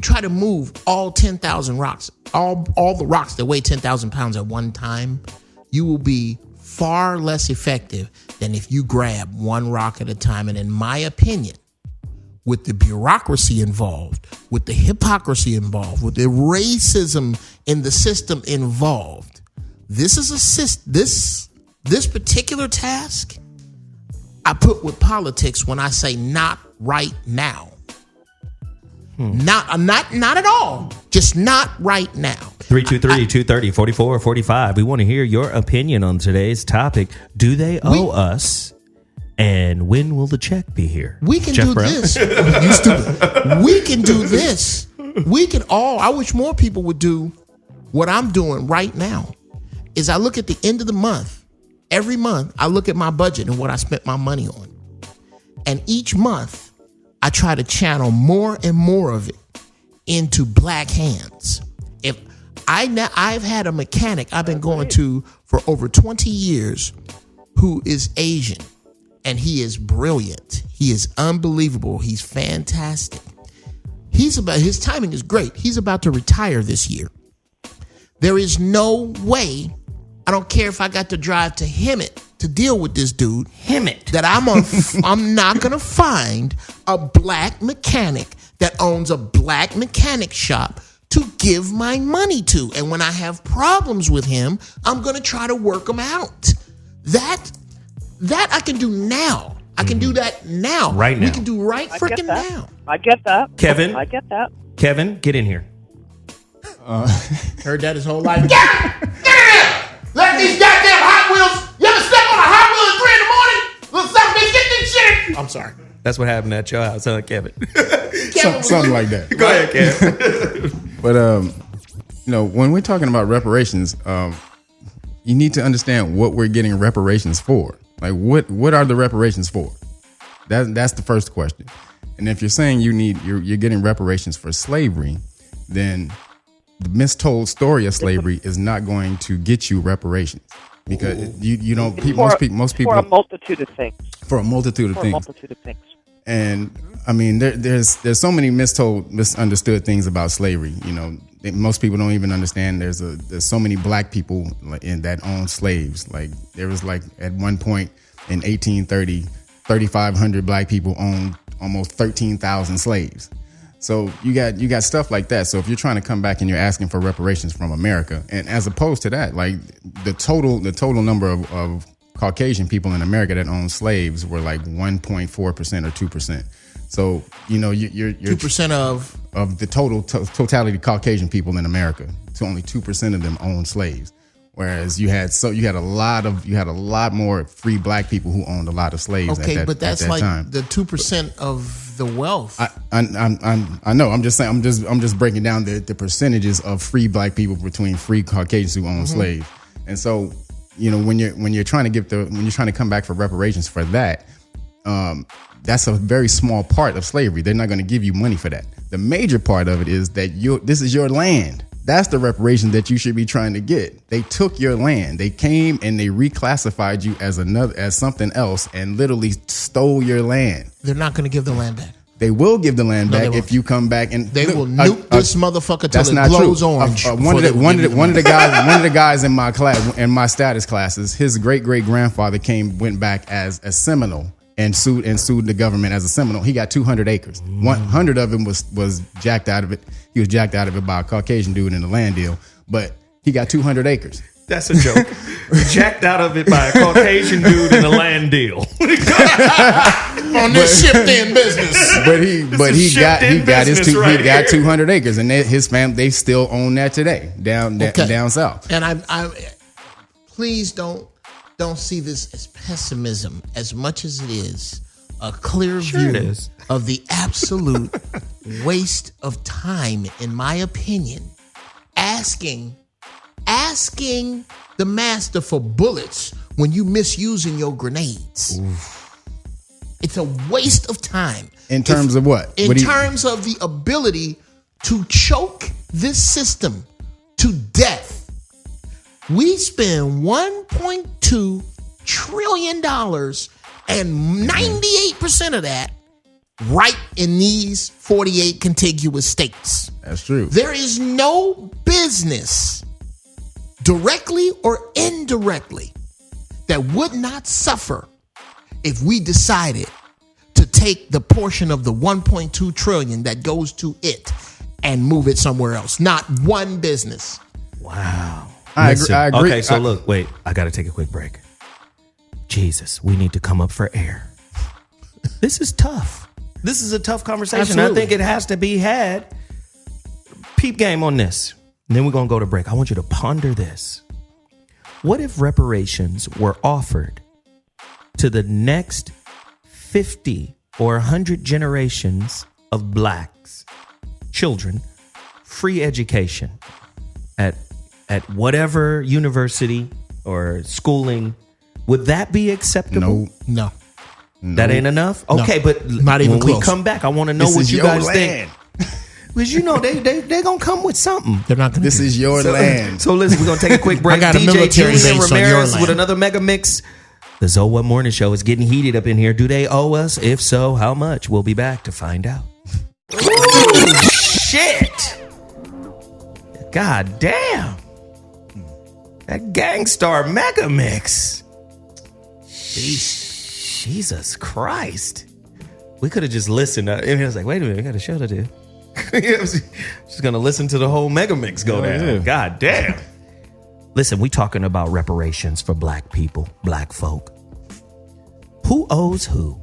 try to move all 10,000 rocks, all the rocks that weigh 10,000 pounds at one time, you will be far less effective than if you grab one rock at a time. And in my opinion, with the bureaucracy involved, with the hypocrisy involved, with the racism in the system involved, this particular task I put with politics when I say not right now. Not at all. Just not right now. 323-230-4445. We want to hear your opinion on today's topic. Do they owe us? And when will the check be here? We can Jeff do Brown? this. You stupid. We can do this. We can all. I wish more people would do what I'm doing right now. Is I look at the end of the month. Every month, I look at my budget and what I spent my money on. And each month, I try to channel more and more of it into black hands. If I've had a mechanic I've been going to for over 20 years who is Asian, and he is brilliant. He is unbelievable. He's fantastic. His timing is great. He's about to retire this year. There is no way, I don't care if I got to drive to Hemet to deal with this dude, that I'm not gonna find a black mechanic that owns a black mechanic shop to give my money to. And when I have problems with him, I'm gonna try to work them out. That I can do now. I can do that now. Right now. We can do right freaking now. I get that. Kevin? I get that. Kevin, get in here. Heard that his whole life. Get in here! Let these goddamn Hot Wheels. You ever step on a Hot Wheel at 3 in the morning? Little son of a bitch, get this shit. I'm sorry. That's what happened at your house, huh, Kevin? Something like that. Go ahead, Kevin. But when we're talking about reparations, you need to understand what we're getting reparations for. Like, what are the reparations for? That's the first question. And if you're saying you're getting reparations for slavery, then the mistold story of slavery is not going to get you reparations, because most people for a multitude of things. For a multitude of things. And I mean, there's so many misunderstood things about slavery. You know, most people don't even understand. There's so many black people that own slaves. Like, there was, like, at one point in 1830, 3,500 black people owned almost 13,000 slaves. So you got stuff like that. So if you're trying to come back and you're asking for reparations from America, and as opposed to that, like, the total number of Caucasian people in America that own slaves were like 1.4% or 2%. So, you know, you're 2% of the totality of Caucasian people in America. So only 2% of them own slaves. Whereas you had a lot more free black people who owned a lot of slaves. Okay, at but that's that like time. the 2% of the wealth. I know. I'm just saying. I'm just breaking down the percentages of free black people between free Caucasians who own slaves. And so, when you're trying to come back for reparations for that, that's a very small part of slavery. They're not going to give you money for that. The major part of it is that this is your land. That's the reparation that you should be trying to get. They took your land. They came and they reclassified you as something else and literally stole your land. They're not going to give the land back. They will give the land No, back they if you come back and They will nuke this motherfucker till it glows orange. One of the guys in my class, in my status classes, his great grandfather went back as a Seminole and sued the government as a Seminole. He got 200 acres. 100 of him was jacked out of it. He was jacked out of it by a Caucasian dude in the land deal, but he got 200 acres. That's a joke. Jacked out of it by a Caucasian dude in a land deal. On this shipped in business. But he got 200 acres, and his family, they still own that today down south. And I please don't see this as pessimism as much as it is a clear view of the absolute waste of time, in my opinion, asking the master for bullets when you misusing your grenades. Oof. It's a waste of time. In terms of what? In terms of the ability to choke this system to death. We spend $1.2 trillion and 98% of that right in these 48 contiguous states. That's true. There is no business, directly or indirectly, that would not suffer if we decided to take the portion of the 1.2 trillion that goes to it and move it somewhere else. Not one business. Wow. I agree. Okay, so look, wait, I got to take a quick break. Jesus, we need to come up for air. This is tough. This is a tough conversation. Absolutely. I think it has to be had. Peep game on this. And then we're going to go to break. I want you to ponder this. What if reparations were offered to the next 50 or 100 generations of blacks, children, free education at whatever university or schooling? Would that be acceptable? No. That ain't enough? Okay, but not even when close. we come back, I want to know what you guys think. Because they're going to come with something. They're not going to. This is your land. So listen, we're going to take a quick break. I got a DJ military base Julian on your Ramirez land. with another mega mix. The ZOWHAT Morning Show is getting heated up in here. Do they owe us? If so, how much? We'll be back to find out. Shit. God damn. That Gangstar mega mix. Jesus Christ. We could have just listened. I was like, wait a minute, we got a show to do. Just going to listen to the whole mega mix go down. Yeah. God damn. Listen, we talking about reparations for black people, black folk. Who owes who?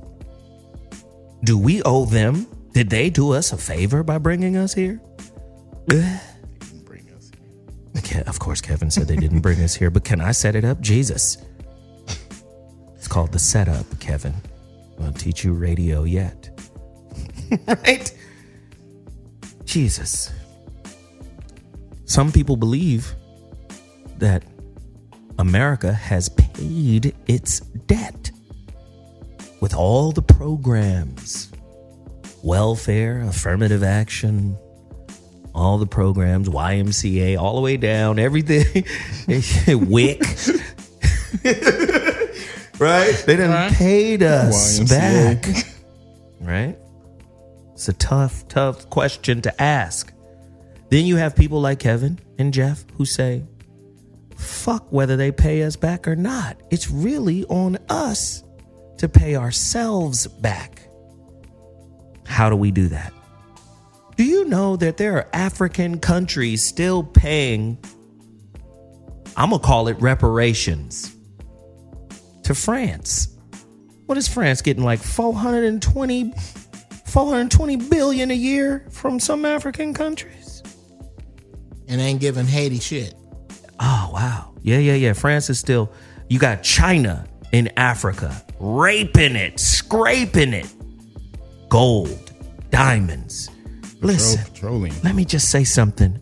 Do we owe them? Did they do us a favor by bringing us here? Of course, Kevin said they didn't bring us here, but can I set it up? Jesus. It's called the setup, Kevin. I won't teach you radio yet. Right? Jesus. Some people believe that America has paid its debt with all the programs, welfare, affirmative action, all the programs, YMCA, all the way down, everything, WIC. Right? They done paid us YMCA. back. Right? It's a tough question to ask. Then you have people like Kevin and Jeff who say, fuck whether they pay us back or not. It's really on us to pay ourselves back. How do we do that? Do you know that there are African countries still paying, I'm going to call it reparations, to France? What is France getting, like 420 billion a year from some African countries? And ain't giving Haiti shit. Oh, wow. Yeah. France is still, you got China in Africa, raping it, scraping it. Gold, diamonds. Listen, Trolling. let me just say something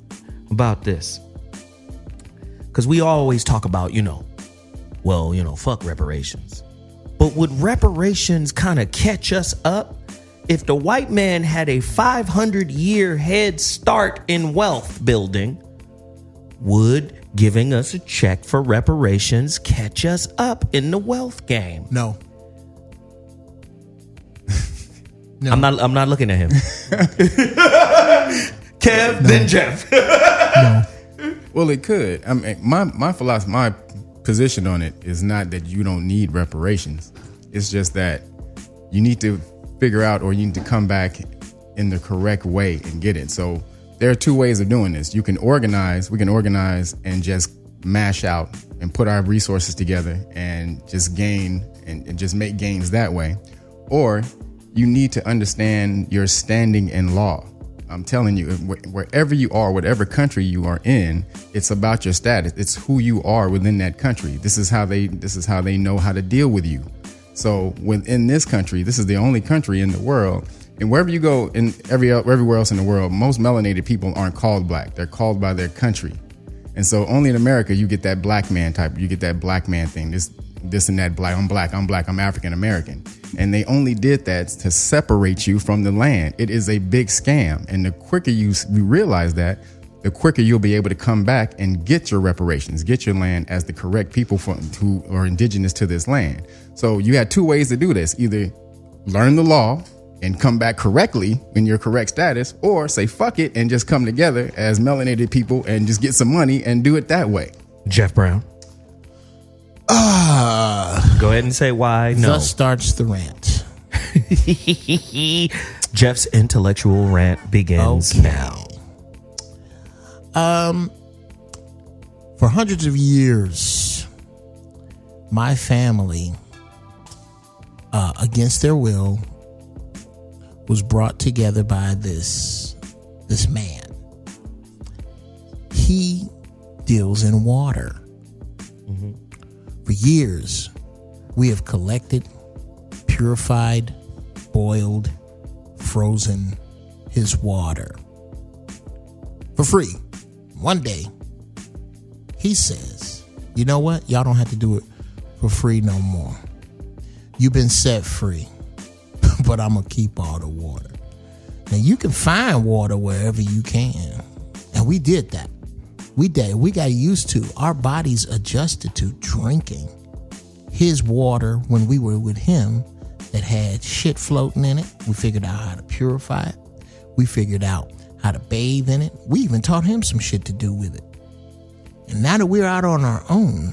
about this. Because we always talk about, fuck reparations. But would reparations kind of catch us up if the white man had a 500-year head start in wealth building? Would giving us a check for reparations catch us up in the wealth game? No. No. I'm not looking at him. Kev, then Jeff. No. Well, it could. I mean, my philosophy, my position on it is not that you don't need reparations. It's just that you need to figure out, or you need to come back in the correct way and get it. So there are two ways of doing this. We can organize and just mash out and put our resources together and just gain and just make gains that way. Or you need to understand your standing in law. I'm telling you, wherever you are, whatever country you are in, it's about your status. It's who you are within that country. This is how they know how to deal with you. So within this country, this is the only country in the world, and wherever you go in everywhere else in the world, most melanated people aren't called black. They're called by their country. And so only in America you get that black man type, you get that black man thing, this and that, black, I'm African American. And they only did that to separate you from the land. It is a big scam. And the quicker you realize that, the quicker you'll be able to come back and get your reparations, get your land as the correct people who are indigenous to this land. So you had two ways to do this. Either learn the law and come back correctly in your correct status, or say fuck it and just come together as melanated people and just get some money and do it that way. Jeff Brown. Go ahead and say why. No. Thus starts the rant. Jeff's intellectual rant begins now. For hundreds of years, my family, against their will, was brought together by this man. He deals in water. Mm-hmm. For years, we have collected, purified, boiled, frozen his water for free. One day, he says, you know what? Y'all don't have to do it for free no more. You've been set free, but I'm going to keep all the water. Now, you can find water wherever you can. And we did that. We got used to, our bodies adjusted to drinking his water when we were with him that had shit floating in it. We figured out how to purify it. We figured out how to bathe in it. We even taught him some shit to do with it. And now that we're out on our own,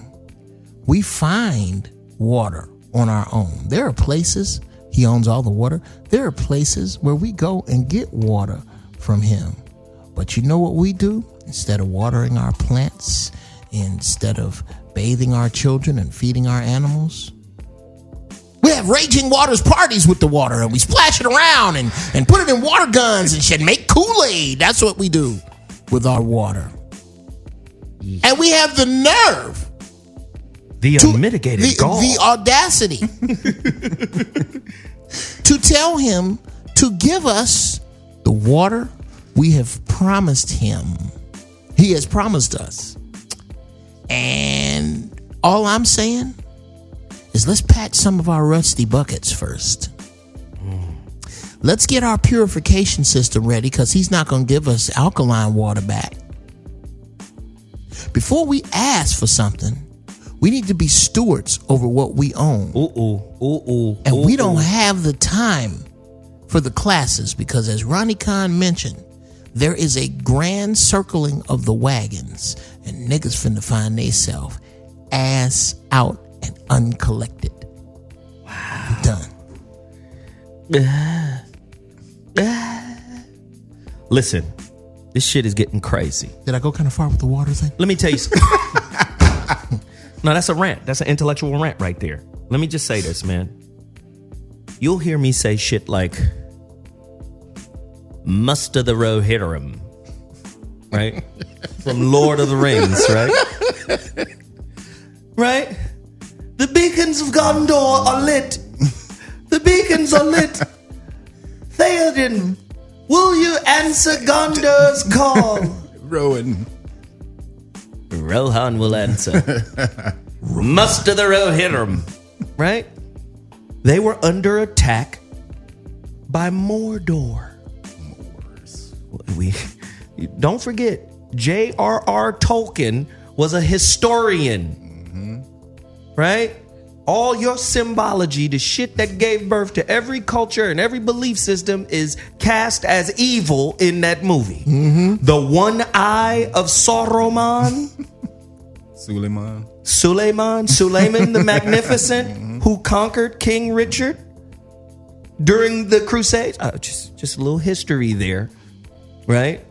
we find water on our own. There are places, he owns all the water. There are places where we go and get water from him. But you know what we do? Instead of watering our plants, instead of bathing our children and feeding our animals, we have raging waters parties with the water, and we splash it around and put it in water guns and shit, make Kool-Aid. That's what we do with our water. And we have the nerve, the unmitigated gall, the audacity to tell him to give us the water we have promised him. He has promised us. And all I'm saying is let's patch some of our rusty buckets first. Let's get our purification system ready, because he's not going to give us alkaline water back. Before we ask for something, we need to be stewards over what we own. And we don't have the time for the classes, because as Ronnie Khan mentioned, there is a grand circling of the wagons, and niggas finna find theyself ass out and uncollected. Wow. Done. Listen, this shit is getting crazy. Did I go kind of far with the water thing? Let me tell you something. No, that's a rant. That's an intellectual rant right there. Let me just say this, man. You'll hear me say shit like, muster the Rohirrim, right? from Lord of the Rings, right? Right? The beacons of Gondor are lit. The beacons are lit. Theoden, will you answer Gondor's call? Rohan will answer. Muster the Rohirrim. Right? They were under attack by Mordor. We don't forget, J.R.R. Tolkien was a historian. Right? All your symbology, the shit that gave birth to every culture and every belief system, is cast as evil in that movie. The one eye of Saruman. Suleiman the Magnificent, who conquered King Richard during the Crusades. Just a little history there, right?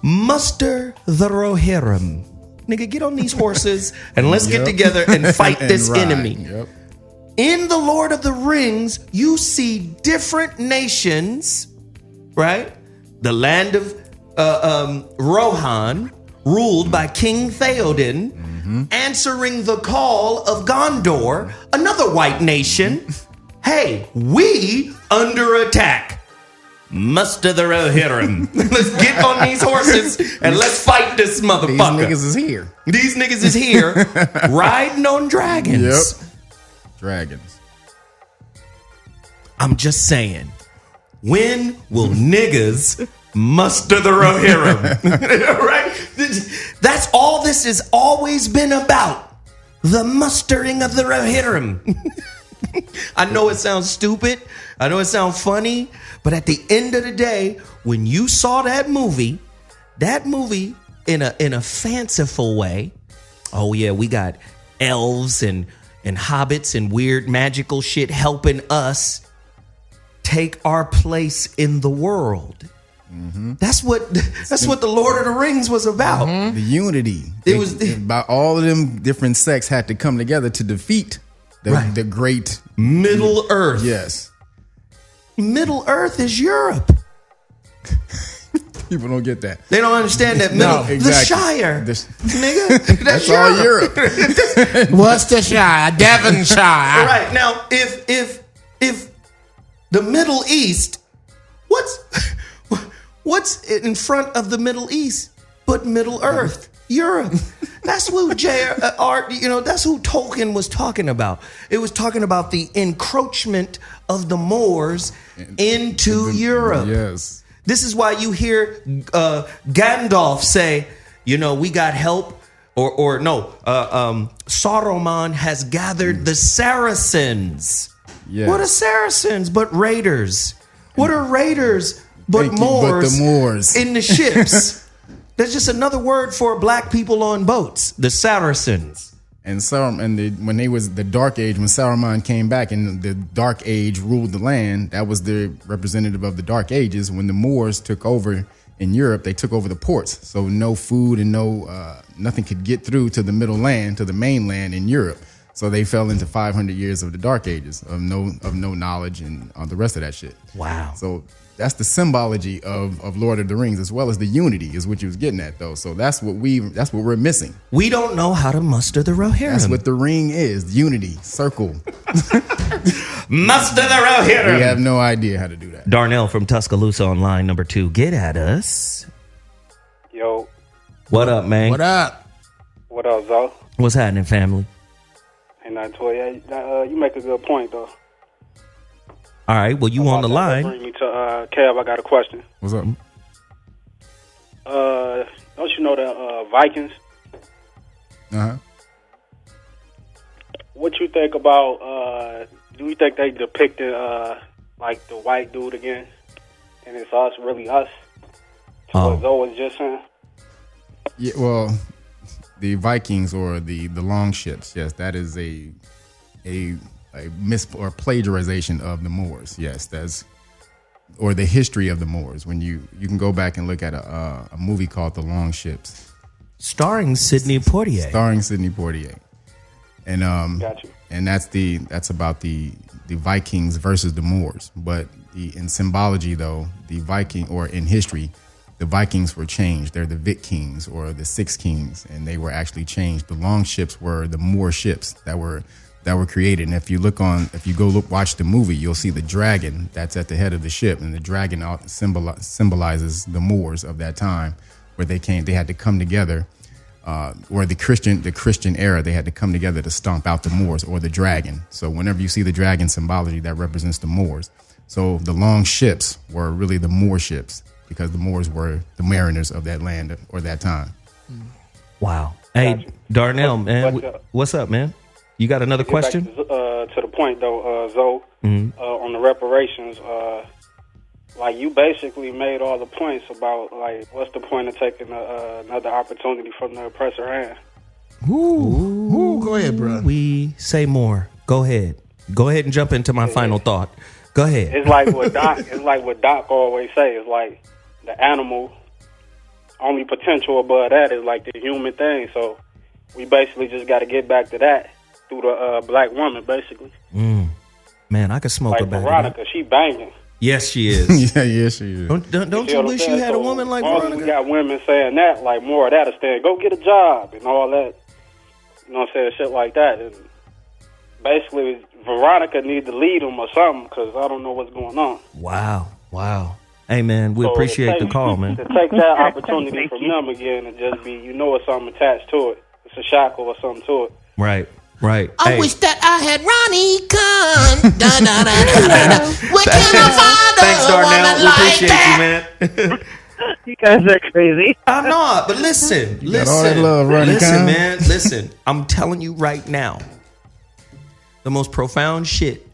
Muster the Rohirrim. Nigga, get on these horses and let's get together and fight this enemy. In the Lord of the Rings, you see different nations, right? The land of Rohan, ruled by King Theoden, answering the call of Gondor, another white nation. Hey, we under attack. Muster the Rohirrim. Let's get on these horses and let's fight this motherfucker. These niggas is here riding on dragons. Dragons. I'm just saying, when will niggas muster the Rohirrim? Right? That's all this has always been about. The mustering of the Rohirrim. I know it sounds stupid. I know it sounds funny. But at the end of the day, when you saw that movie in a fanciful way, oh yeah, we got elves and hobbits and weird magical shit helping us take our place in the world. That's what the Lord of the Rings was about. The unity. It was about all of them different sects had to come together to defeat the great Middle Earth. Yes. Middle Earth is Europe. People don't get that. They don't understand that middle. Exactly. The Shire. Nigga. That's all Europe. Worcestershire, Devonshire. Right. Now, if the Middle East, what's in front of the Middle East but Middle Earth? Europe. That's what that's who Tolkien was talking about. It was talking about the encroachment of the Moors into Europe. Yes. This is why you hear Gandalf say, we got help, or Saruman has gathered the Saracens. Yes. What are Saracens but raiders? What are raiders but Moors? The Moors in the ships. That's just another word for black people on boats. The Saracens. And when they was the Dark Age, when Saruman came back and the Dark Age ruled the land, that was the representative of the Dark Ages. When the Moors took over in Europe, they took over the ports, so no food and nothing could get through to the middle land, to the mainland in Europe. So they fell into 500 years of the Dark Ages of no knowledge and all the rest of that shit. Wow. So that's the symbology of Lord of the Rings, as well as the unity is what you was getting at, though. So that's what we're missing. We don't know how to muster the Rohirrim. That's what the ring is. Unity. Circle. Muster the Rohirrim. We have no idea how to do that. Darnell from Tuscaloosa on line number 2. Get at us. Yo. What up, man? What up? What up, Zo? What's happening, family? Ain't nothing to it. You make a good point, though. All right, well, you on the line. Bring me to Kev. I got a question. What's up? Don't you know the Vikings? What you think about? Do you think they depicted like the white dude again, and it's us, really us? What Zoe was just saying. Yeah, well, the Vikings or the long ships. Yes, that is a or plagiarization of the Moors. Yes, or the history of the Moors. When you can go back and look at a movie called The Long Ships, starring Sidney Poitier. And Got you. And that's about the Vikings versus the Moors. But in symbology, though, the Viking, or in history, the Vikings were changed. They're the Vic Kings or the Six Kings, and they were actually changed. The long ships were the Moor ships that were created. And if you watch the movie, you'll see the dragon that's at the head of the ship, and the dragon symbolizes the Moors of that time, where they had to come together, or the Christian era, they had to come together to stomp out the Moors or the dragon. So whenever you see the dragon symbology, that represents the Moors. So the long ships were really the Moor ships, because the Moors were the mariners of that land or that time. Wow. Hey, Darnell, man, what's up, man? You got another question? Back to the point, though, Zoe, on the reparations, like, you basically made all the points about, like, what's the point of taking another opportunity from the oppressor hand? Ooh, go ahead, bro. We say more. Go ahead and jump into my final thought. Go ahead. It's like what Doc always say. It's like the animal, only potential above that is like the human thing. So we basically just got to get back to that through the black woman, basically. Man, I could smoke like a bag. Veronica, she banging. Yes, she is. Yeah, she is. Don't you wish you had a woman like Veronica? We got women saying that, like, more of that instead. Go get a job and all that. You know what I'm saying? Shit like that. And basically, Veronica need to lead them or something, because I don't know what's going on. Wow. Hey, man, we appreciate the call, man. To take that opportunity from them again and just be, it's something attached to it. It's a shackle or something to it. Right. I wish that I had Ronnie Khan. What can I find? Thanks, Darnell. We appreciate you, man. You guys are crazy. I'm not, but listen. all that love, Ronnie Khan. Man. Listen, I'm telling you right now, the most profound shit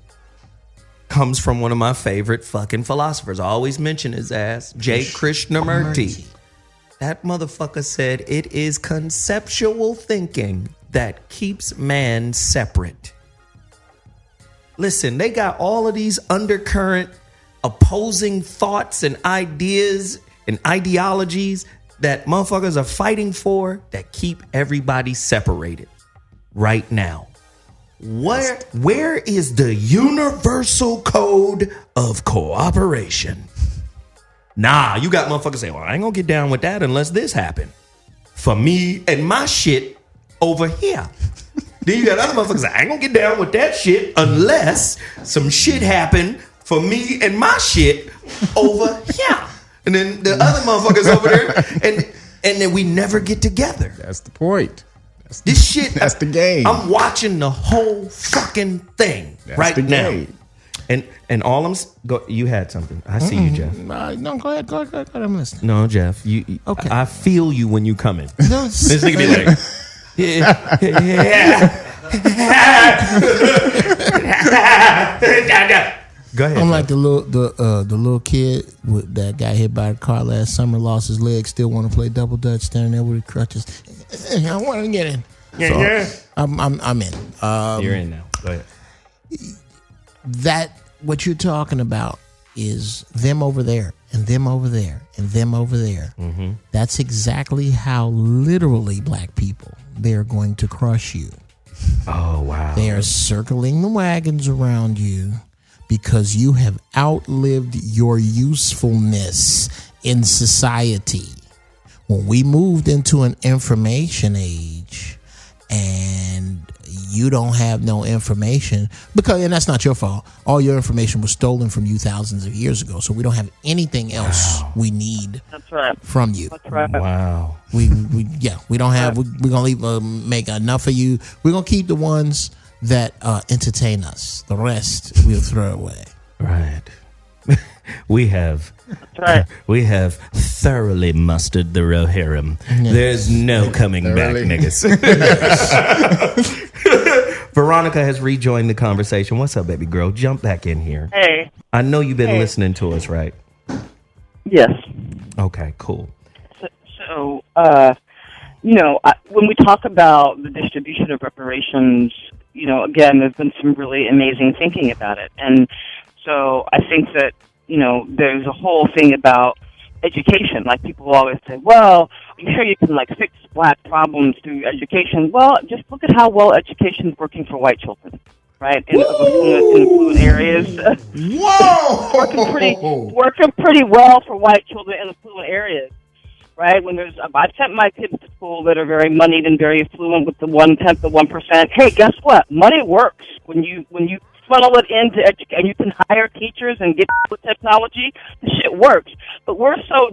comes from one of my favorite fucking philosophers. I always mention his ass, J. Krishnamurti. That motherfucker said it is conceptual thinking that keeps man separate. Listen, they got all of these undercurrent opposing thoughts and ideas and ideologies that motherfuckers are fighting for that keep everybody separated right now. Where is the universal code of cooperation? Nah, you got motherfuckers saying, well, I ain't gonna get down with that unless this happen. For me and my shit over here. Then you got other motherfuckers saying, I ain't gonna get down with that shit unless some shit happen for me and my shit over here. And then the other motherfuckers over there, and then we never get together. That's the point. This shit. That's the game. I'm watching the whole fucking thing right now. And all you had something. I see you, Jeff. No, go ahead. I'm listening. No, Jeff. You okay? I feel you when you coming. No, this nigga be like, Go ahead. I'm like the little kid that got hit by a car last summer, lost his leg, still want to play double dutch, standing there with the crutches. I want to get in. Yeah. I'm in. You're in now. Go ahead. That what you're talking about is them over there and them over there and them over there. Mm-hmm. That's exactly how literally black people, they're going to crush you. Oh, wow. They are circling the wagons around you because you have outlived your usefulness in society. When we moved into an information age and you don't have no information, and that's not your fault. All your information was stolen from you thousands of years ago. So we don't have anything else we need from you. That's right. Wow. We don't have, we're going to make enough of you. We're going to keep the ones that entertain us. The rest we'll throw away. Right. We have thoroughly mustered the Rohirrim. Yeah. There's no coming back, niggas. Veronica has rejoined the conversation. What's up, baby girl? Jump back in here. Hey. I know you've been listening to us, right? Yes. Okay, cool. So when we talk about the distribution of reparations, again, there's been some really amazing thinking about it. And so I think that, there's a whole thing about education. Like, people always say, well, I'm sure you can, fix black problems through education. Well, just look at how well education is working for white children. right, in affluent areas. Whoa! working pretty well for white children in affluent areas, right? When there's, I sent my kids to school that are very moneyed and very affluent with the 1/10 of 1%. Hey, guess what? Money works when you funnel it into education. You can hire teachers and get with technology. The shit works, but we're so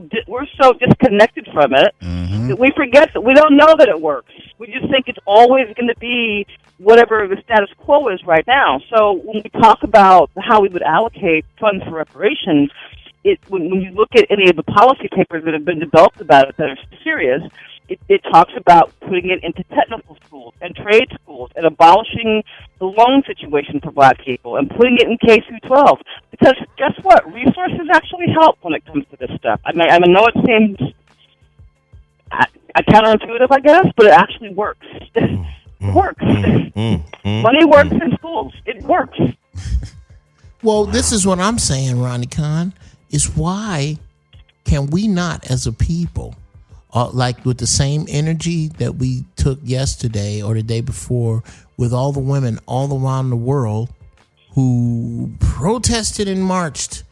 disconnected from it that we forget that we don't know that it works. We just think it's always going to be whatever the status quo is right now. So when we talk about how we would allocate funds for reparations, when you look at any of the policy papers that have been developed about it that are serious, it talks about putting it into technical schools and trade schools and abolishing the loan situation for black people and putting it in K through 12. Because guess what? Resources actually help when it comes to this stuff. I know it seems counterintuitive, I guess, but it actually works. It works. Money works in schools. It works. Well, this is what I'm saying, Ronnie Khan, is why can we not, as a people, like with the same energy that we took yesterday or the day before with all the women all around the world who protested and marched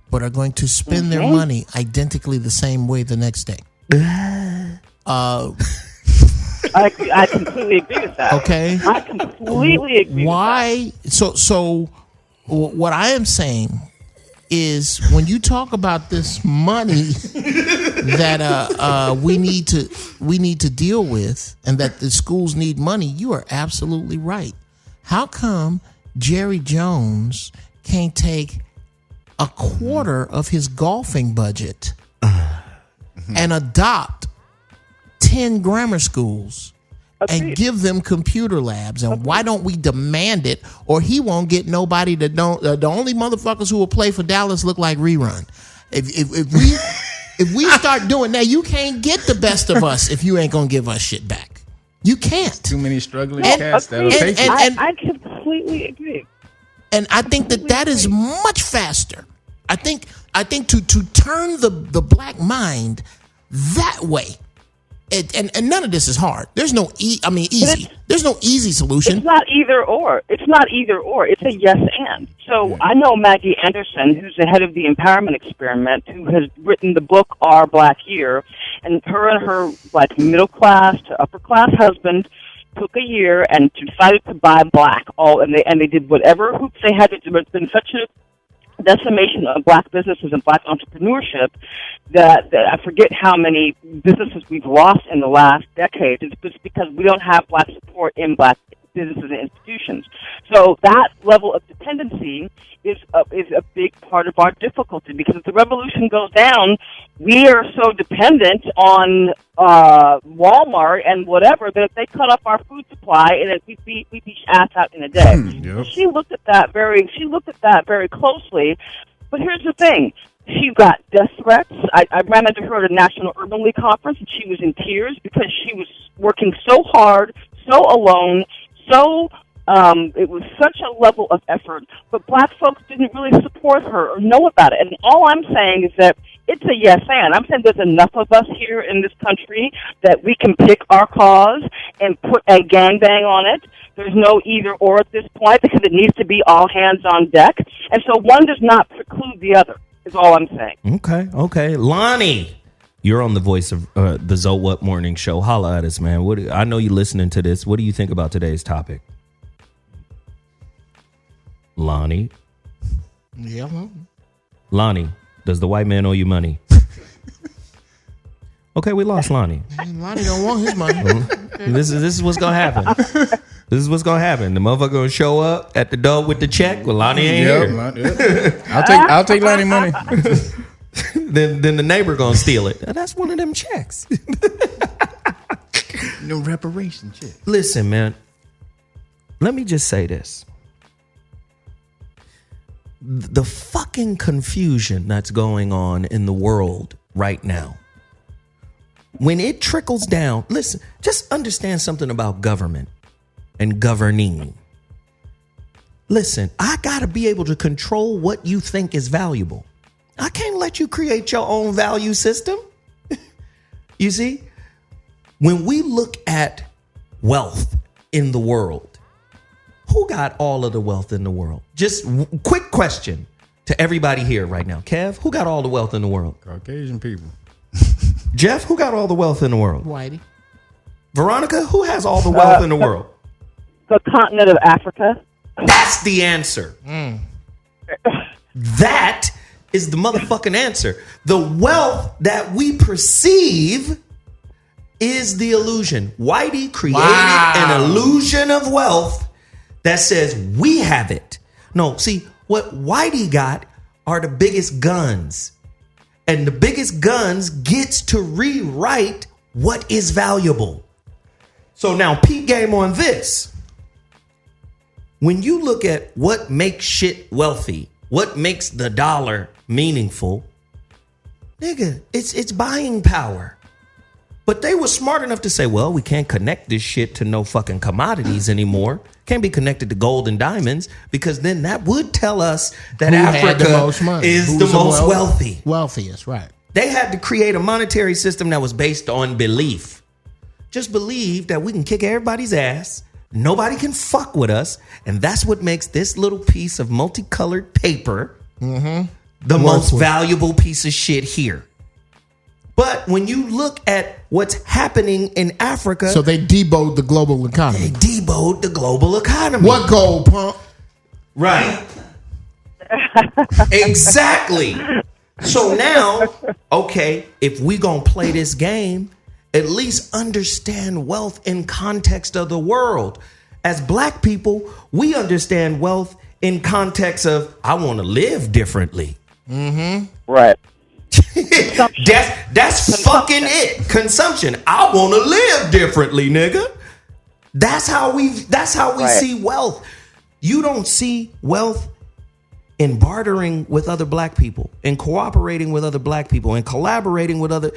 but are going to spend their money identically the same way the next day? I completely agree with that. Okay. I completely agree Why? with that. So what I am saying is when you talk about this money that we need to deal with and that the schools need money, you are absolutely right. How come Jerry Jones can't take a quarter of his golfing budget and adopt 10 grammar schools and give them computer labs? And why don't we demand it? Or he won't get nobody that don't. The only motherfuckers who will play for Dallas look like Rerun. If we start doing that, you can't get the best of us if you ain't gonna give us shit back. You can't. Too many struggling cats that'll take it. I completely agree. And I think that is much faster. I think to turn the black mind that way. And none of this is hard. There's no easy. There's no easy solution. It's not either or. It's a yes and. So I know Maggie Anderson, who's the head of the Empowerment Experiment, who has written the book Our Black Year, and her like middle class to upper class husband took a year and decided to buy black. And they did whatever hoops they had to do. It's been such a decimation of black businesses and black entrepreneurship that I forget how many businesses we've lost in the last decade. It's just because we don't have black support in black businesses and institutions. So that level of dependency is a big part of our difficulty, because if the revolution goes down, we are so dependent on Walmart and whatever that if they cut off our food supply, and we'd be ass out in a day. Yep. She looked at that very closely. But here's the thing. She got death threats. I ran into her at a National Urban League conference, and she was in tears because she was working so hard, so alone, it was such a level of effort, but black folks didn't really support her or know about it. And all I'm saying is that it's a yes and. I'm saying there's enough of us here in this country that we can pick our cause and put a gangbang on it. There's no either or at this point, because it needs to be all hands on deck. And so one does not preclude the other, is all I'm saying. Okay. Lonnie, you're on the Voice of the ZOWHAT Morning Show. Holla at us, man. I know you're listening to this. What do you think about today's topic? Lonnie? Yeah. Lonnie, does the white man owe you money? Okay, we lost Lonnie. Lonnie don't want his money. This is what's gonna happen. This is what's gonna happen. The motherfucker gonna show up at the door with the check. Well, Lonnie ain't here. I'll take Lonnie money. then the neighbor gonna steal it. That's one of them checks. No reparation check. Listen, man. Let me just say this. The fucking confusion that's going on in the world right now, when it trickles down, listen, just understand something about government and governing. Listen, I got to be able to control what you think is valuable. I can't let you create your own value system. You see, when we look at wealth in the world, who got all of the wealth in the world? Just quick question to everybody here right now. Kev, who got all the wealth in the world? Caucasian people. Jeff, who got all the wealth in the world? Whitey. Veronica, who has all the wealth in the world? The continent of Africa. That's the answer. That is the motherfucking answer. The wealth that we perceive is the illusion. Whitey created an illusion of wealth that says we have it. No, see, what Whitey got are the biggest guns. And the biggest guns gets to rewrite what is valuable. So now peep game on this. When you look at what makes shit wealthy, what makes the dollar meaningful, nigga, it's buying power. But they were smart enough to say, well, we can't connect this shit to no fucking commodities anymore. Can't be connected to gold and diamonds, because then that would tell us that Africa is the most wealthy. Wealthiest, right. They had to create a monetary system that was based on belief. Just believe that we can kick everybody's ass. Nobody can fuck with us. And that's what makes this little piece of multicolored paper the most valuable piece of shit here. But when you look at what's happening in Africa... So they debowed the global economy. They debowed the global economy. What gold, punk? Right. Exactly. So now, okay, if we gonna play this game, at least understand wealth in context of the world. As black people, we understand wealth in context of, I want to live differently. Right. That's fucking it. Consumption. I want to live differently, nigga. That's how we see wealth. You don't see wealth in bartering with other black people, in cooperating with other black people, in collaborating with other.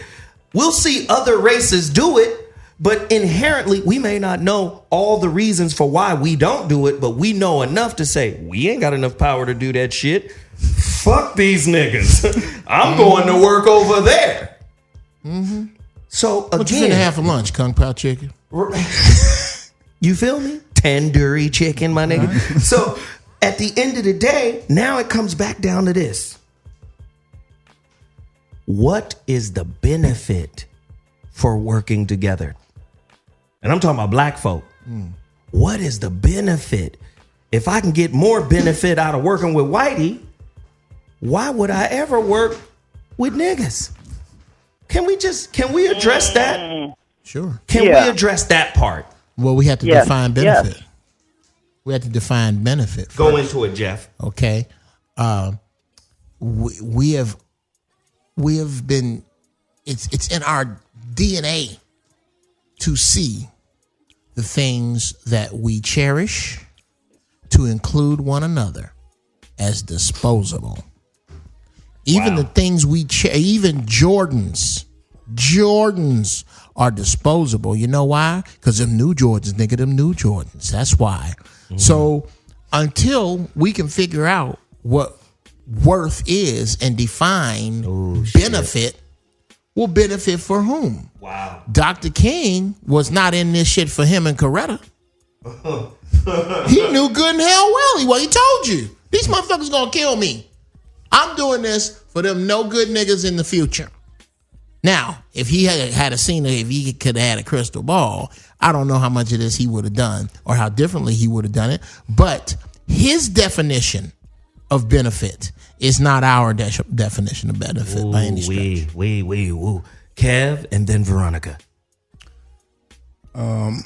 We'll see other races do it, but inherently we may not know all the reasons for why we don't do it, but we know enough to say we ain't got enough power to do that shit. Fuck these niggas. I'm going to work over there. So again, what you finna have for lunch? Kung Pao chicken? You feel me? Tandoori chicken, my nigga. So at the end of the day, now it comes back down to this. What is the benefit for working together? And I'm talking about black folk. What is the benefit? If I can get more benefit out of working with Whitey, why would I ever work with niggas? Can we address that? Sure. Can we address that part? Well, we have to define benefit. Yes. We have to define benefit first. Go into it, Jeff. Okay. We have been, it's in our DNA to see the things that we cherish, to include one another as disposable. Even the things we even Jordans are disposable. You know why? Because them new Jordans, nigga, them new Jordans. That's why. So until we can figure out what worth is and define benefit, will benefit for whom? Wow. Dr. King was not in this shit for him and Coretta. He knew good and hell well. He told you. These motherfuckers gonna kill me. I'm doing this for them no good niggas in the future. Now, if he had seen it, if he could have had a crystal ball, I don't know how much of this he would have done or how differently he would have done it. But his definition of benefit is not our definition of benefit by any stretch. Woo. Kev and then Veronica. I'm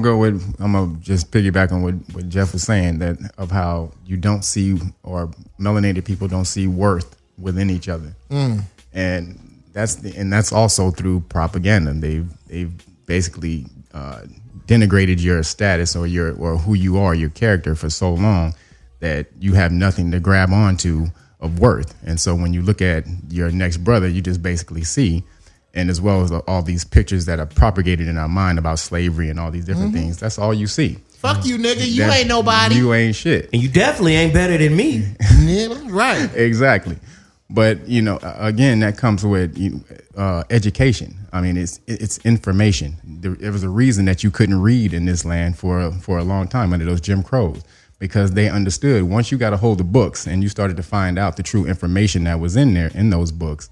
gonna just piggyback on what Jeff was saying, that of how you don't see, or melanated people don't see worth within each other, and that's also through propaganda. They've basically denigrated your status or who you are, your character, for so long that you have nothing to grab onto of worth. And so when you look at your next brother, you just basically see, and as well as all these pictures that are propagated in our mind about slavery and all these different things, that's all you see. Fuck you, nigga. You ain't nobody. You ain't shit. And you definitely ain't better than me. Right. Exactly. But, again, that comes with education. I mean, it's information. There was a reason that you couldn't read in this land for a long time under those Jim Crows, because they understood once you got a hold of books and you started to find out the true information that was in there in those books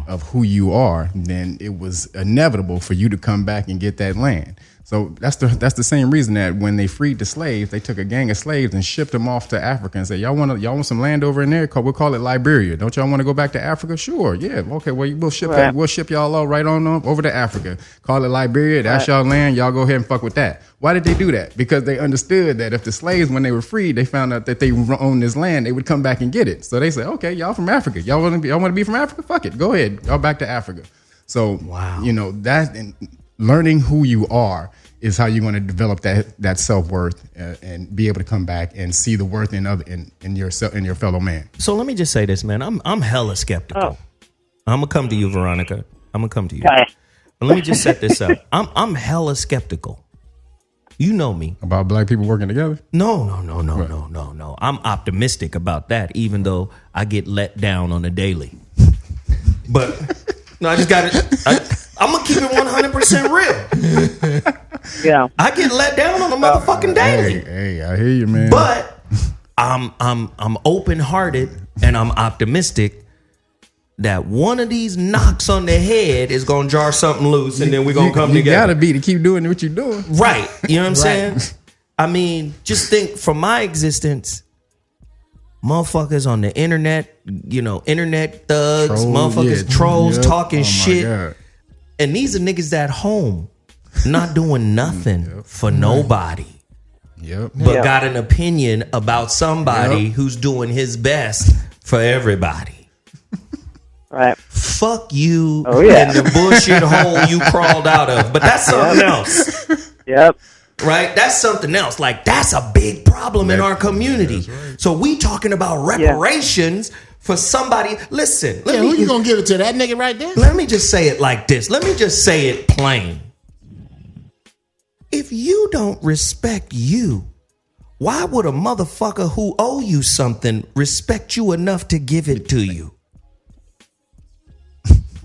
of who you are, then it was inevitable for you to come back and get that land. So that's the same reason that when they freed the slaves, they took a gang of slaves and shipped them off to Africa and said, y'all want some land over in there? We'll call it Liberia. Don't y'all want to go back to Africa? Sure, yeah, okay. Well, we'll ship y'all all right on over to Africa. Call it Liberia. That's y'all land. Y'all go ahead and fuck with that. Why did they do that? Because they understood that if the slaves, when they were freed, they found out that they owned this land, they would come back and get it. So they said, okay, y'all from Africa. Y'all want to be from Africa? Fuck it. Go ahead. Y'all back to Africa. So learning who you are is how you're going to develop that self-worth and be able to come back and see the worth in your fellow man. So let me just say this, man. I'm hella skeptical. Oh. I'm gonna come to you, Veronica. I'm gonna come to you. Okay. But let me just set this up. I'm hella skeptical. You know me. About black people working together? No. I'm optimistic about that, even though I get let down on a daily. But no, I just got it. I'm gonna keep it 100% real. Yeah, I get let down on a motherfucking daily. Hey, I hear you, man. But I'm open hearted and I'm optimistic that one of these knocks on the head is gonna jar something loose, and then we're gonna come together. You gotta be to keep doing what you're doing, right? You know what I'm saying? I mean, just think from my existence. Motherfuckers on the internet, internet thugs, trolls talking shit. God. And these are niggas at home, not doing nothing for nobody. But got an opinion about somebody who's doing his best for everybody. Right. Fuck you and the bullshit hole you crawled out of. But that's something else. Yep. Right? That's something else. Like, that's a big problem in our community. Right. So we talking about reparations for somebody. Listen. Who you going to give it to? That nigga right there? Let me just say it like this. Let me just say it plain. If you don't respect you, why would a motherfucker who owe you something respect you enough to give it to you?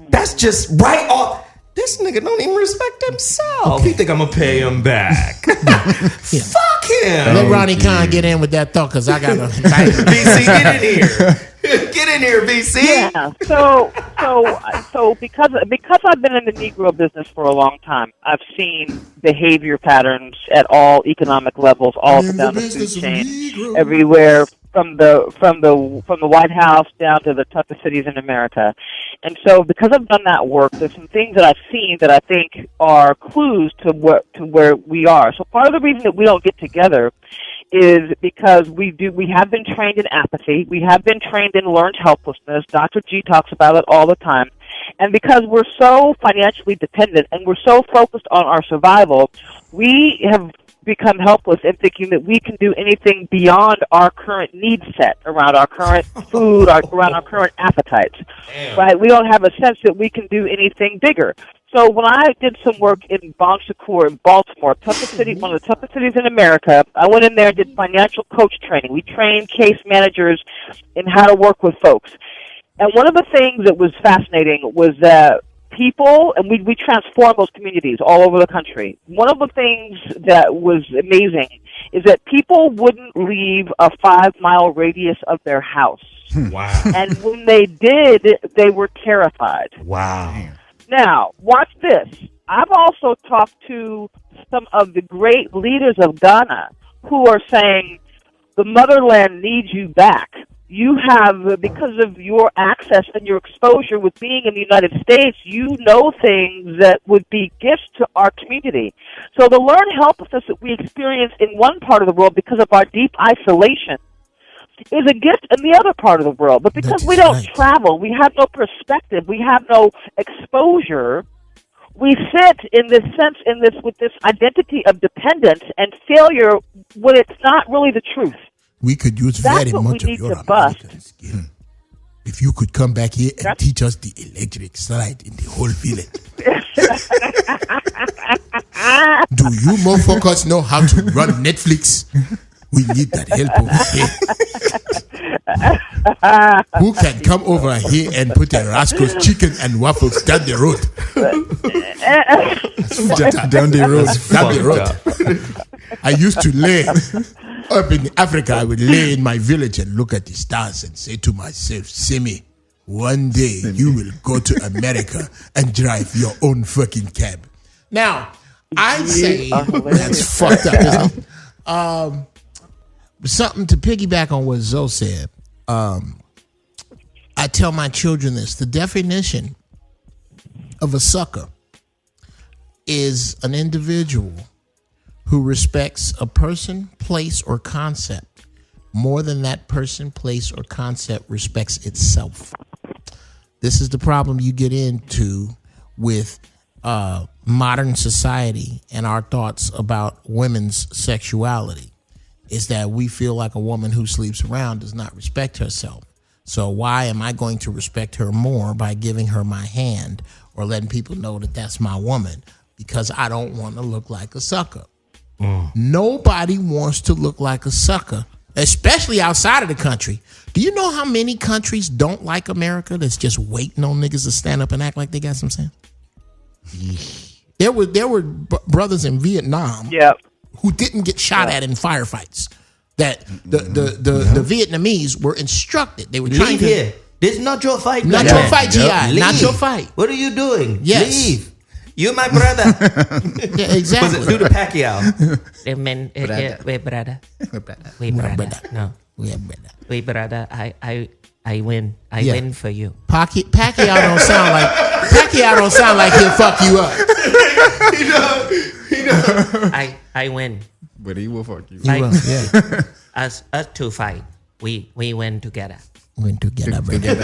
That's just right off. This nigga don't even respect himself. He think I'm gonna pay him back. Fuck him. Let Ronnie Khan get in with that thought, because I got to. VC, get in here. Get in here, VC. Yeah. So because I've been in the Negro business for a long time, I've seen behavior patterns at all economic levels, all up and down the food chain, everywhere from the White House down to the toughest cities in America. And so, because I've done that work, there's some things that I've seen that I think are clues to where we are. So part of the reason that we don't get together is because we have been trained in apathy. We have been trained in learned helplessness. Dr. G talks about it all the time. And because we're so financially dependent and we're so focused on our survival, we have become helpless in thinking that we can do anything beyond our current need set around our current food, around our current appetites. Damn. Right? We don't have a sense that we can do anything bigger. So when I did some work in Bon Secours in Baltimore, toughest city, one of the toughest cities in America, I went in there and did financial coach training. We trained case managers in how to work with folks. And one of the things that was fascinating was that people, and we transformed those communities all over the country. One of the things that was amazing is that people wouldn't leave a 5-mile radius of their house. Wow. And when they did, they were terrified. Wow. Now, watch this. I've also talked to some of the great leaders of Ghana who are saying, the motherland needs you back. You have, because of your access and your exposure with being in the United States, you know things that would be gifts to our community. So the learned helplessness that we experience in one part of the world because of our deep isolation is a gift in the other part of the world. But because we don't travel, we have no perspective, we have no exposure, we sit in this sense, with this identity of dependence and failure when it's not really the truth. We could use very much of your American skill. If you could come back here and teach us the electric slide in the whole village. Do you motherfuckers know how to run Netflix? We need that help over here. Who can come over here and put a Roscoe's chicken and waffles down the road? Down the road. Down the road. I used to lay up in Africa. I would lay in my village and look at the stars and say to myself, Simi, one day you will go to America and drive your own fucking cab. Now, I say that's fucked up, isn't it? Something to piggyback on what Zoe said. I tell my children this. The definition of a sucker is an individual who respects a person, place, or concept more than that person, place, or concept respects itself. This is the problem you get into with modern society and our thoughts about women's sexuality, is that we feel like a woman who sleeps around does not respect herself. So why am I going to respect her more by giving her my hand or letting people know that that's my woman? Because I don't want to look like a sucker. Nobody wants to look like a sucker, especially outside of the country. Do you know how many countries don't like America that's just waiting on niggas to stand up and act like they got some sense? There were brothers in Vietnam who didn't get shot at in firefights. That the Vietnamese were instructed. They were trying Leave to here. This is not your fight. Not brother. your fight, GI. Leave. Not your fight. What are you doing? Yes. Leave. You're my brother. Yeah, exactly. Do the Pacquiao. We brother. No. We brother. I win. I win for you. Pacquiao don't sound like he'll fuck you up. I win. But he will fuck you. He will, yeah. Us two fight. We win together. Win together, brother.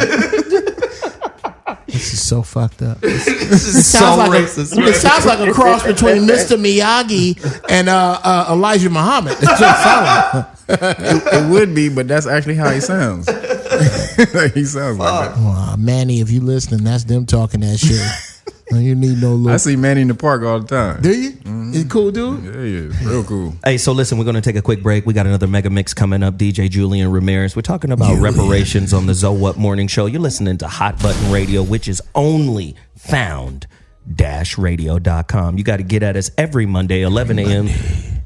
This is so fucked up. This is so racist. It sounds like a cross between Mr. Miyagi and Elijah Muhammad. That's what it sounds like. It would be, but that's actually how he sounds. He sounds like that. Wow, Manny, if you listening, that's them talking that shit. You need no look. I see Manny in the park all the time. Do you? He's a cool dude? Yeah, he is. Real cool. Hey, so listen, we're going to take a quick break. We got another mega mix coming up. DJ Julian Ramirez. We're talking about reparations on the ZOWHAT Morning Show. You're listening to Hot Button Radio, which is only found -radio.com. You got to get at us every Monday, 11 a.m.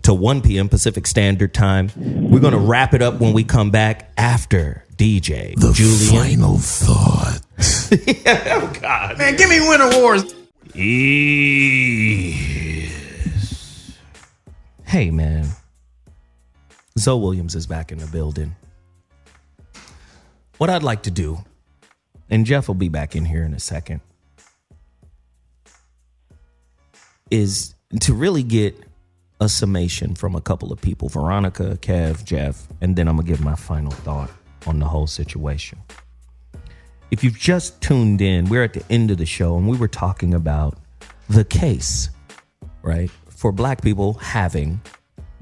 to 1 p.m. Pacific Standard Time. We're going to wrap it up when we come back after DJ Julian. Final thought. Oh, God. Man, give me Win Awards. Yes. Hey, man. Zoe Williams is back in the building. What I'd like to do, and Jeff will be back in here in a second, is to really get a summation from a couple of people, Veronica, Kev, Jeff, and then I'm going to give my final thought on the whole situation. If you've just tuned in, we're at the end of the show, and we were talking about the case, right, for black people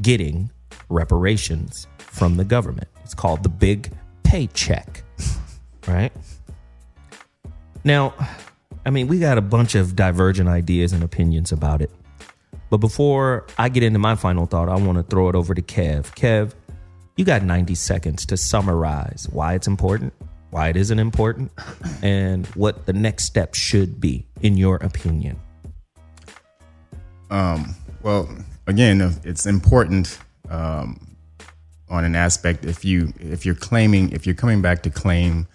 getting reparations from the government. It's called the Big PayCheck, right? Now, I mean, we got a bunch of divergent ideas and opinions about it. But before I get into my final thought, I want to throw it over to Kev. Kev, you got 90 seconds to summarize why it's important, why it isn't important, and what the next step should be, in your opinion. Well, again, it's important on an aspect if you're coming back to claim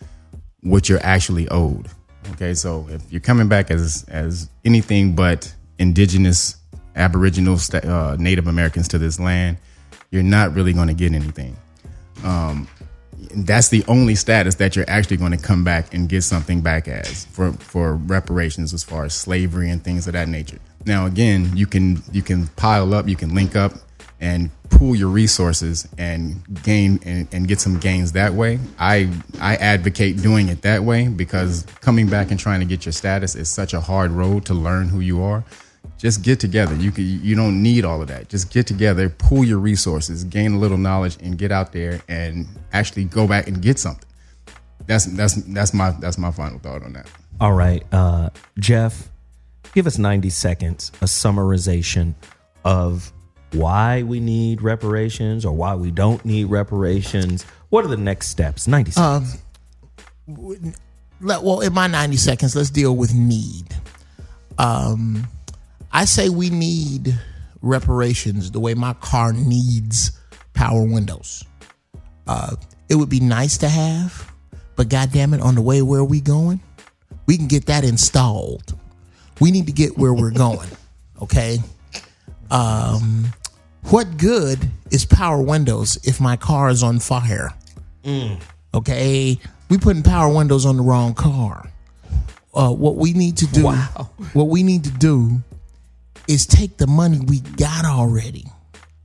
what you're actually owed. Okay, so if you're coming back as anything but indigenous, aboriginal, Native Americans to this land, you're not really going to get anything. That's the only status that you're actually going to come back and get something back as for reparations, as far as slavery and things of that nature. Now, again, you can pile up, you can link up and pool your resources and gain and get some gains that way. I advocate doing it that way, because coming back and trying to get your status is such a hard road to learn who you are. Just get together. You don't need all of that. Just get together, pool your resources, gain a little knowledge, and get out there and actually go back and get something. That's my final thought on that. All right, Jeff, give us 90 seconds, a summarization of why we need reparations or why we don't need reparations, What are the next steps? 90 seconds. Well, in my 90 seconds, let's deal with need. I say we need reparations the way my car needs power windows. It would be nice to have, but goddamn it, on the way where we going, we can get that installed. We need to get where we're going. Okay. What good is power windows if my car is on fire? Okay. We putting power windows on the wrong car. What we need to do, what we need to do is take the money we got already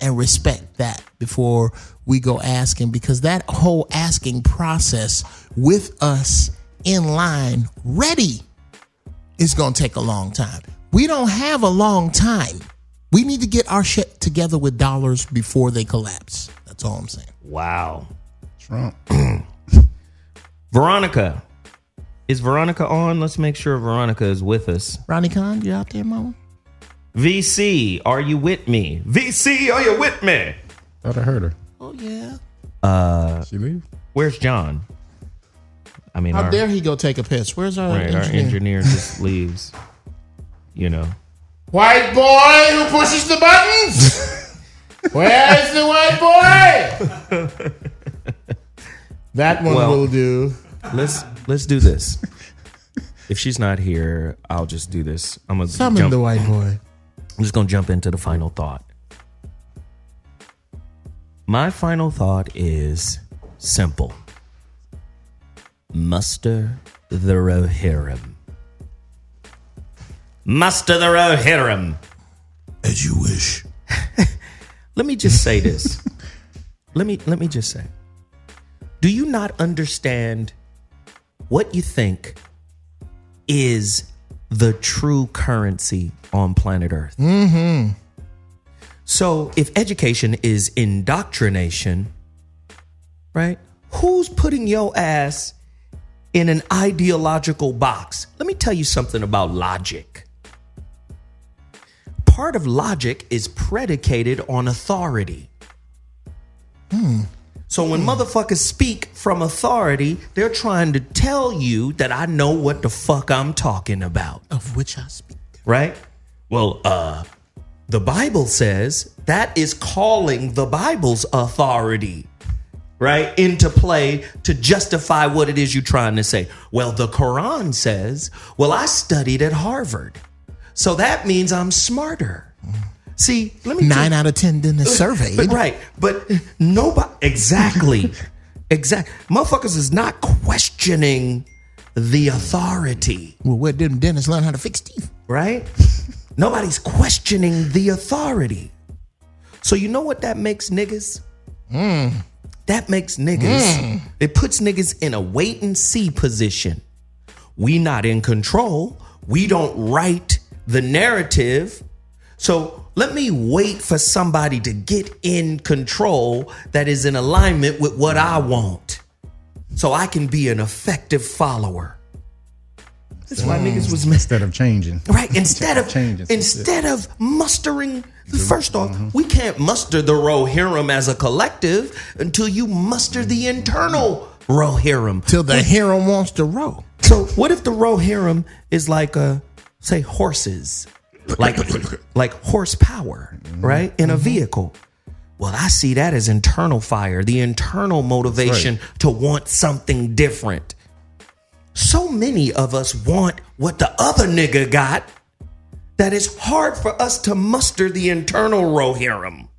and respect that before we go asking, because that whole asking process with us in line ready is going to take a long time. We don't have a long time. We need to get our shit together with dollars before they collapse. That's all I'm saying. Wow. Trump. Veronica. Is Veronica on? Let's make sure Veronica is with us. Ronnie Khan, you out there, mama? VC, are you with me? VC, are you with me? Thought I heard her. Oh, yeah. She leave? Where's John? I mean, how dare he go take a piss? Where's our engineer? Our engineer just leaves. You know. White boy who pushes the buttons? Where's the white boy? That one will do. Let's do this. If she's not here, I'll just do this. I'm gonna summon the white boy. I'm just gonna jump into the final thought. My final thought is simple. Muster the Rohirrim. Muster the Rohirrim. As you wish. Let me just say this. Let me just say. Do you not understand what you think is the true currency on planet Earth? Mm-hmm. So if education is indoctrination, right? Who's putting your ass in an ideological box? Let me tell you something about logic. Part of logic is predicated on authority. So when motherfuckers speak from authority, they're trying to tell you that I know what the fuck I'm talking about. Of which I speak. Right? Well, the Bible says that is calling the Bible's authority, right, into play to justify what it is you're trying to say. Well, the Quran says, well, I studied at Harvard, so that means I'm smarter. See, let me 9 out of 10 didn't survey. But nobody exactly. Motherfuckers is not questioning the authority. Well, where didn't Dennis learn how to fix teeth? Right? Nobody's questioning the authority. So you know what that makes niggas? That makes niggas. It puts niggas in a wait and see position. We not in control. We don't write the narrative. So let me wait for somebody to get in control that is in alignment with what I want, so I can be an effective follower. That's why niggas was instead of changing. Right, instead of mustering. First off, we can't muster the Rohirrim as a collective until you muster the internal Rohirrim. Till the Hiram wants to row. So what if the Rohirrim is like say horses? Like horsepower, right? In a vehicle. Well, I see that as internal fire, the internal motivation to want something different. So many of us want what the other nigga got that it's hard for us to muster the internal Rohirrim.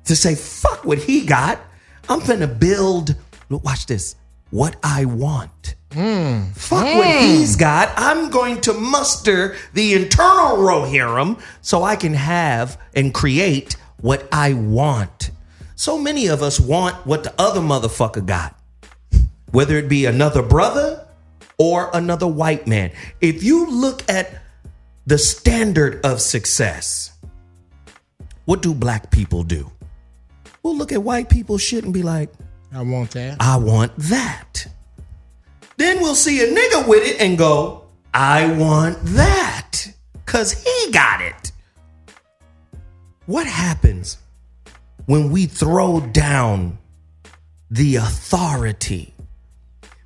To say, fuck what he got. I'm finna build, watch this, what I want. Fuck what he's got. I'm going to muster the internal Rohirrim so I can have and create what I want. So many of us want what the other motherfucker got, whether it be another brother or another white man. If you look at the standard of success, what do black people do? We'll look at white people's shit and be like, I want that. I want that. Then we'll see a nigga with it and go, I want that, because he got it. What happens when we throw down the authority.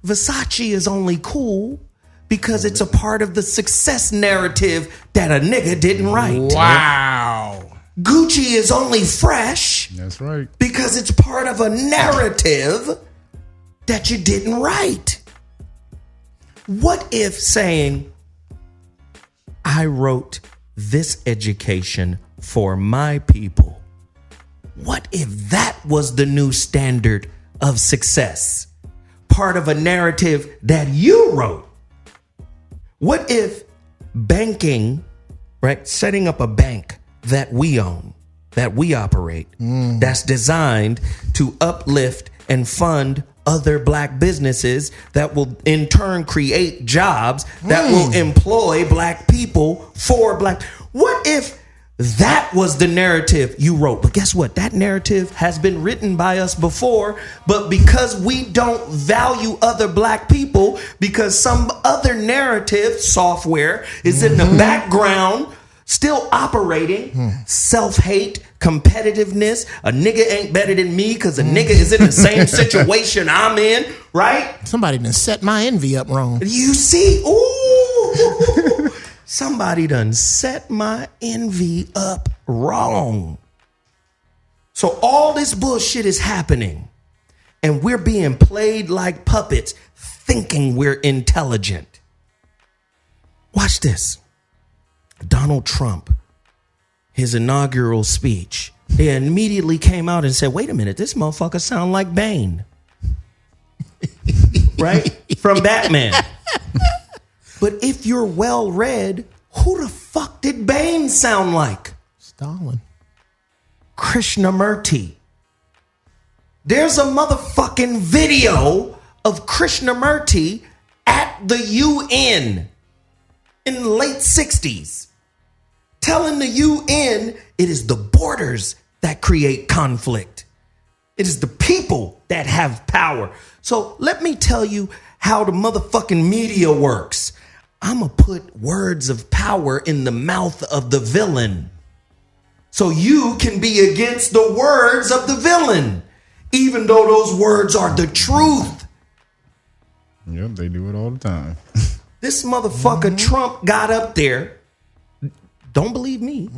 Versace is only cool because it's a part of the success narrative that a nigga didn't write. Wow. Gucci is only fresh. That's right. Because it's part of a narrative that you didn't write. What if saying, I wrote this education for my people? What if that was the new standard of success? Part of a narrative that you wrote. What if banking, right? Setting up a bank that we own, that we operate, that's designed to uplift and fund other black businesses that will in turn create jobs that will employ black people for black. What if that was the narrative you wrote? But guess what? That narrative has been written by us before, but because we don't value other black people, because some other narrative software is in the background still operating, self-hate, competitiveness, a nigga ain't better than me because a nigga is in the same situation I'm in, right? Somebody done set my envy up wrong. You see? Ooh. Somebody done set my envy up wrong. So all this bullshit is happening, and we're being played like puppets, thinking we're intelligent. Watch this. Donald Trump, his inaugural speech, they immediately came out and said, wait a minute, this motherfucker sound like Bane. Right? From Batman. But if you're well read, who the fuck did Bane sound like? Stalin. Krishnamurti. There's a motherfucking video of Krishnamurti at the UN in the late 60s telling the UN it is the borders that create conflict. It is the people that have power. So let me tell you how the motherfucking media works. I'm going to put words of power in the mouth of the villain so you can be against the words of the villain, even though those words are the truth. Yep, they do it all the time. This motherfucker Trump got up there. Don't believe me.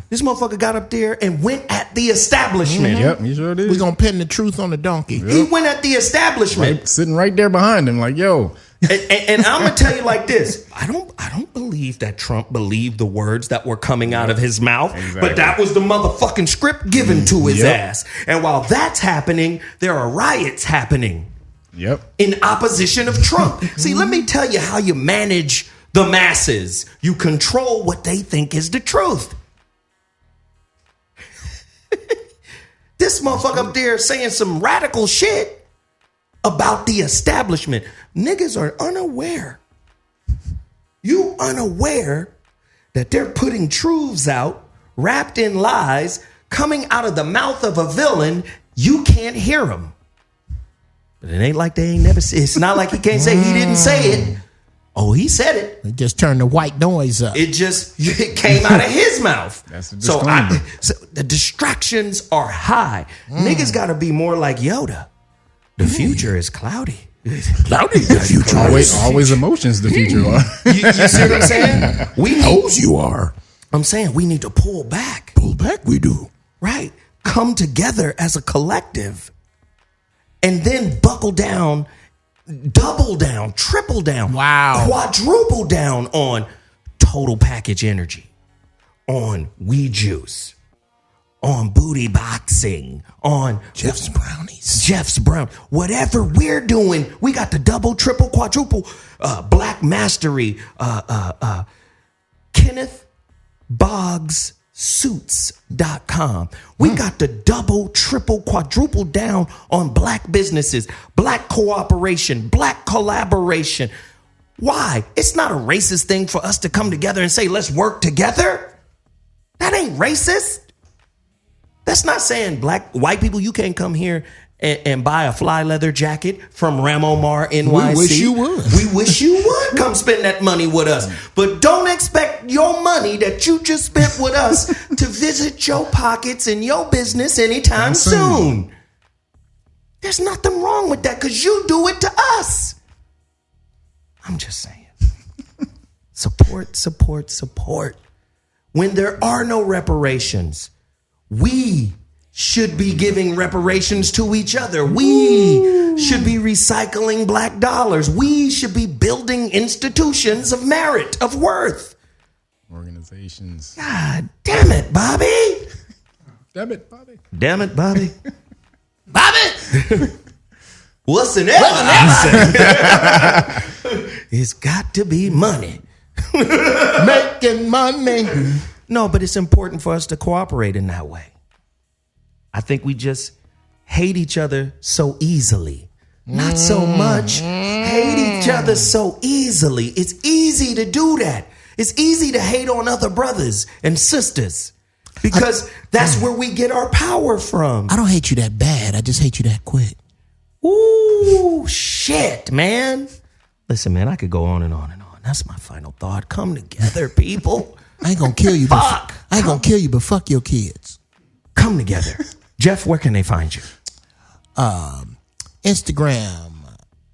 This motherfucker got up there and went at the establishment. Yep, he sure did. We're going to pin the truth on the donkey. Yep. He went at the establishment. Sitting right there behind him like, yo. And I'm going to tell you like this. I don't believe that Trump believed the words that were coming out of his mouth. Exactly. But that was the motherfucking script given to his ass. And while that's happening, there are riots happening. Yep. In opposition of Trump. See, let me tell you how you manage the masses. You control what they think is the truth. This motherfucker up there saying some radical shit about the establishment. Niggas are unaware. You unaware that they're putting truths out, wrapped in lies, coming out of the mouth of a villain. You can't hear them. But it ain't like they ain't never said. It's not like he can't say he didn't say it. Oh, he said it. They just turned the white noise up. It came out of his mouth. That's a so disclaimer. the distractions are high. Niggas got to be more like Yoda. The future is cloudy. Cloudy, the future. Always emotions. The future are. You see what I'm saying? We knows you are. I'm saying we need to pull back. Pull back, we do. Right. Come together as a collective, and then buckle down. Double down, triple down, quadruple down on total package energy, on weed juice, on booty boxing, on Jeff's brownies, Jeff's brown. Whatever we're doing, we got the double, triple, quadruple, black mastery, Kenneth Boggs Suits.com. We got the double, triple, quadruple down on black businesses, black cooperation, black collaboration. Why? It's not a racist thing for us to come together and say, let's work together. That ain't racist. That's not saying white people, you can't come here and buy a fly leather jacket from Ramomar NYC. We wish you would. We wish you would come spend that money with us. But don't expect your money that you just spent with us to visit your pockets and your business anytime soon. There's nothing wrong with that because you do it to us. I'm just saying. Support, support, support. When there are no reparations, we should be giving reparations to each other. We should be recycling black dollars. We should be building institutions of merit, of worth. Organizations. God damn it, Bobby. Damn it, Bobby. Damn it, Bobby. Bobby! What's an answer? It's got to be money. Making money. No, but it's important for us to cooperate in that way. I think we just hate each other so easily. Not so much. Hate each other so easily. It's easy to do that. It's easy to hate on other brothers and sisters because that's where we get our power from. I don't hate you that bad. I just hate you that quick. Ooh, shit, man. Listen, man, I could go on and on and on. That's my final thought. Come together, people. I ain't gonna kill you. Fuck. I ain't gonna kill you, but fuck your kids. Come together. Jeff, where can they find you? Instagram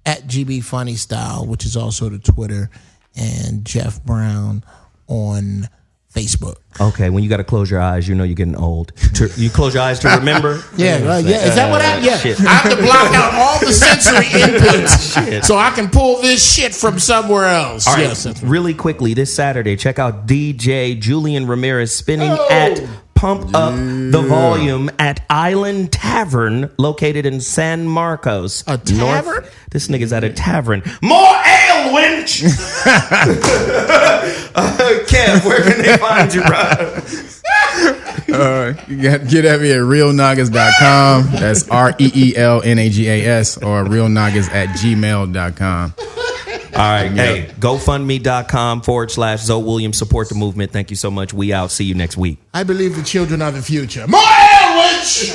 at GB Funny Style, which is also the Twitter, and Jeff Brown on Facebook. Okay, when you got to close your eyes, you know you're getting old. You close your eyes to remember? Yeah. Is that what happened? Yeah. Shit. I have to block out all the sensory inputs so I can pull this shit from somewhere else. All right, Yes. really quickly, this Saturday, check out DJ Julian Ramirez spinning at Pump Up the Volume at Island Tavern, located in San Marcos. A tavern? This nigga's at a tavern. More ale, winch! Kev, where can they find you, bro? You get at me at realnagas.com. That's REELNAGAS or realnagas@gmail.com. All right. Hey, GoFundMe.com/Zoe Williams. Support the movement. Thank you so much. We out. See you next week. I believe the children are the future. More ale, witch!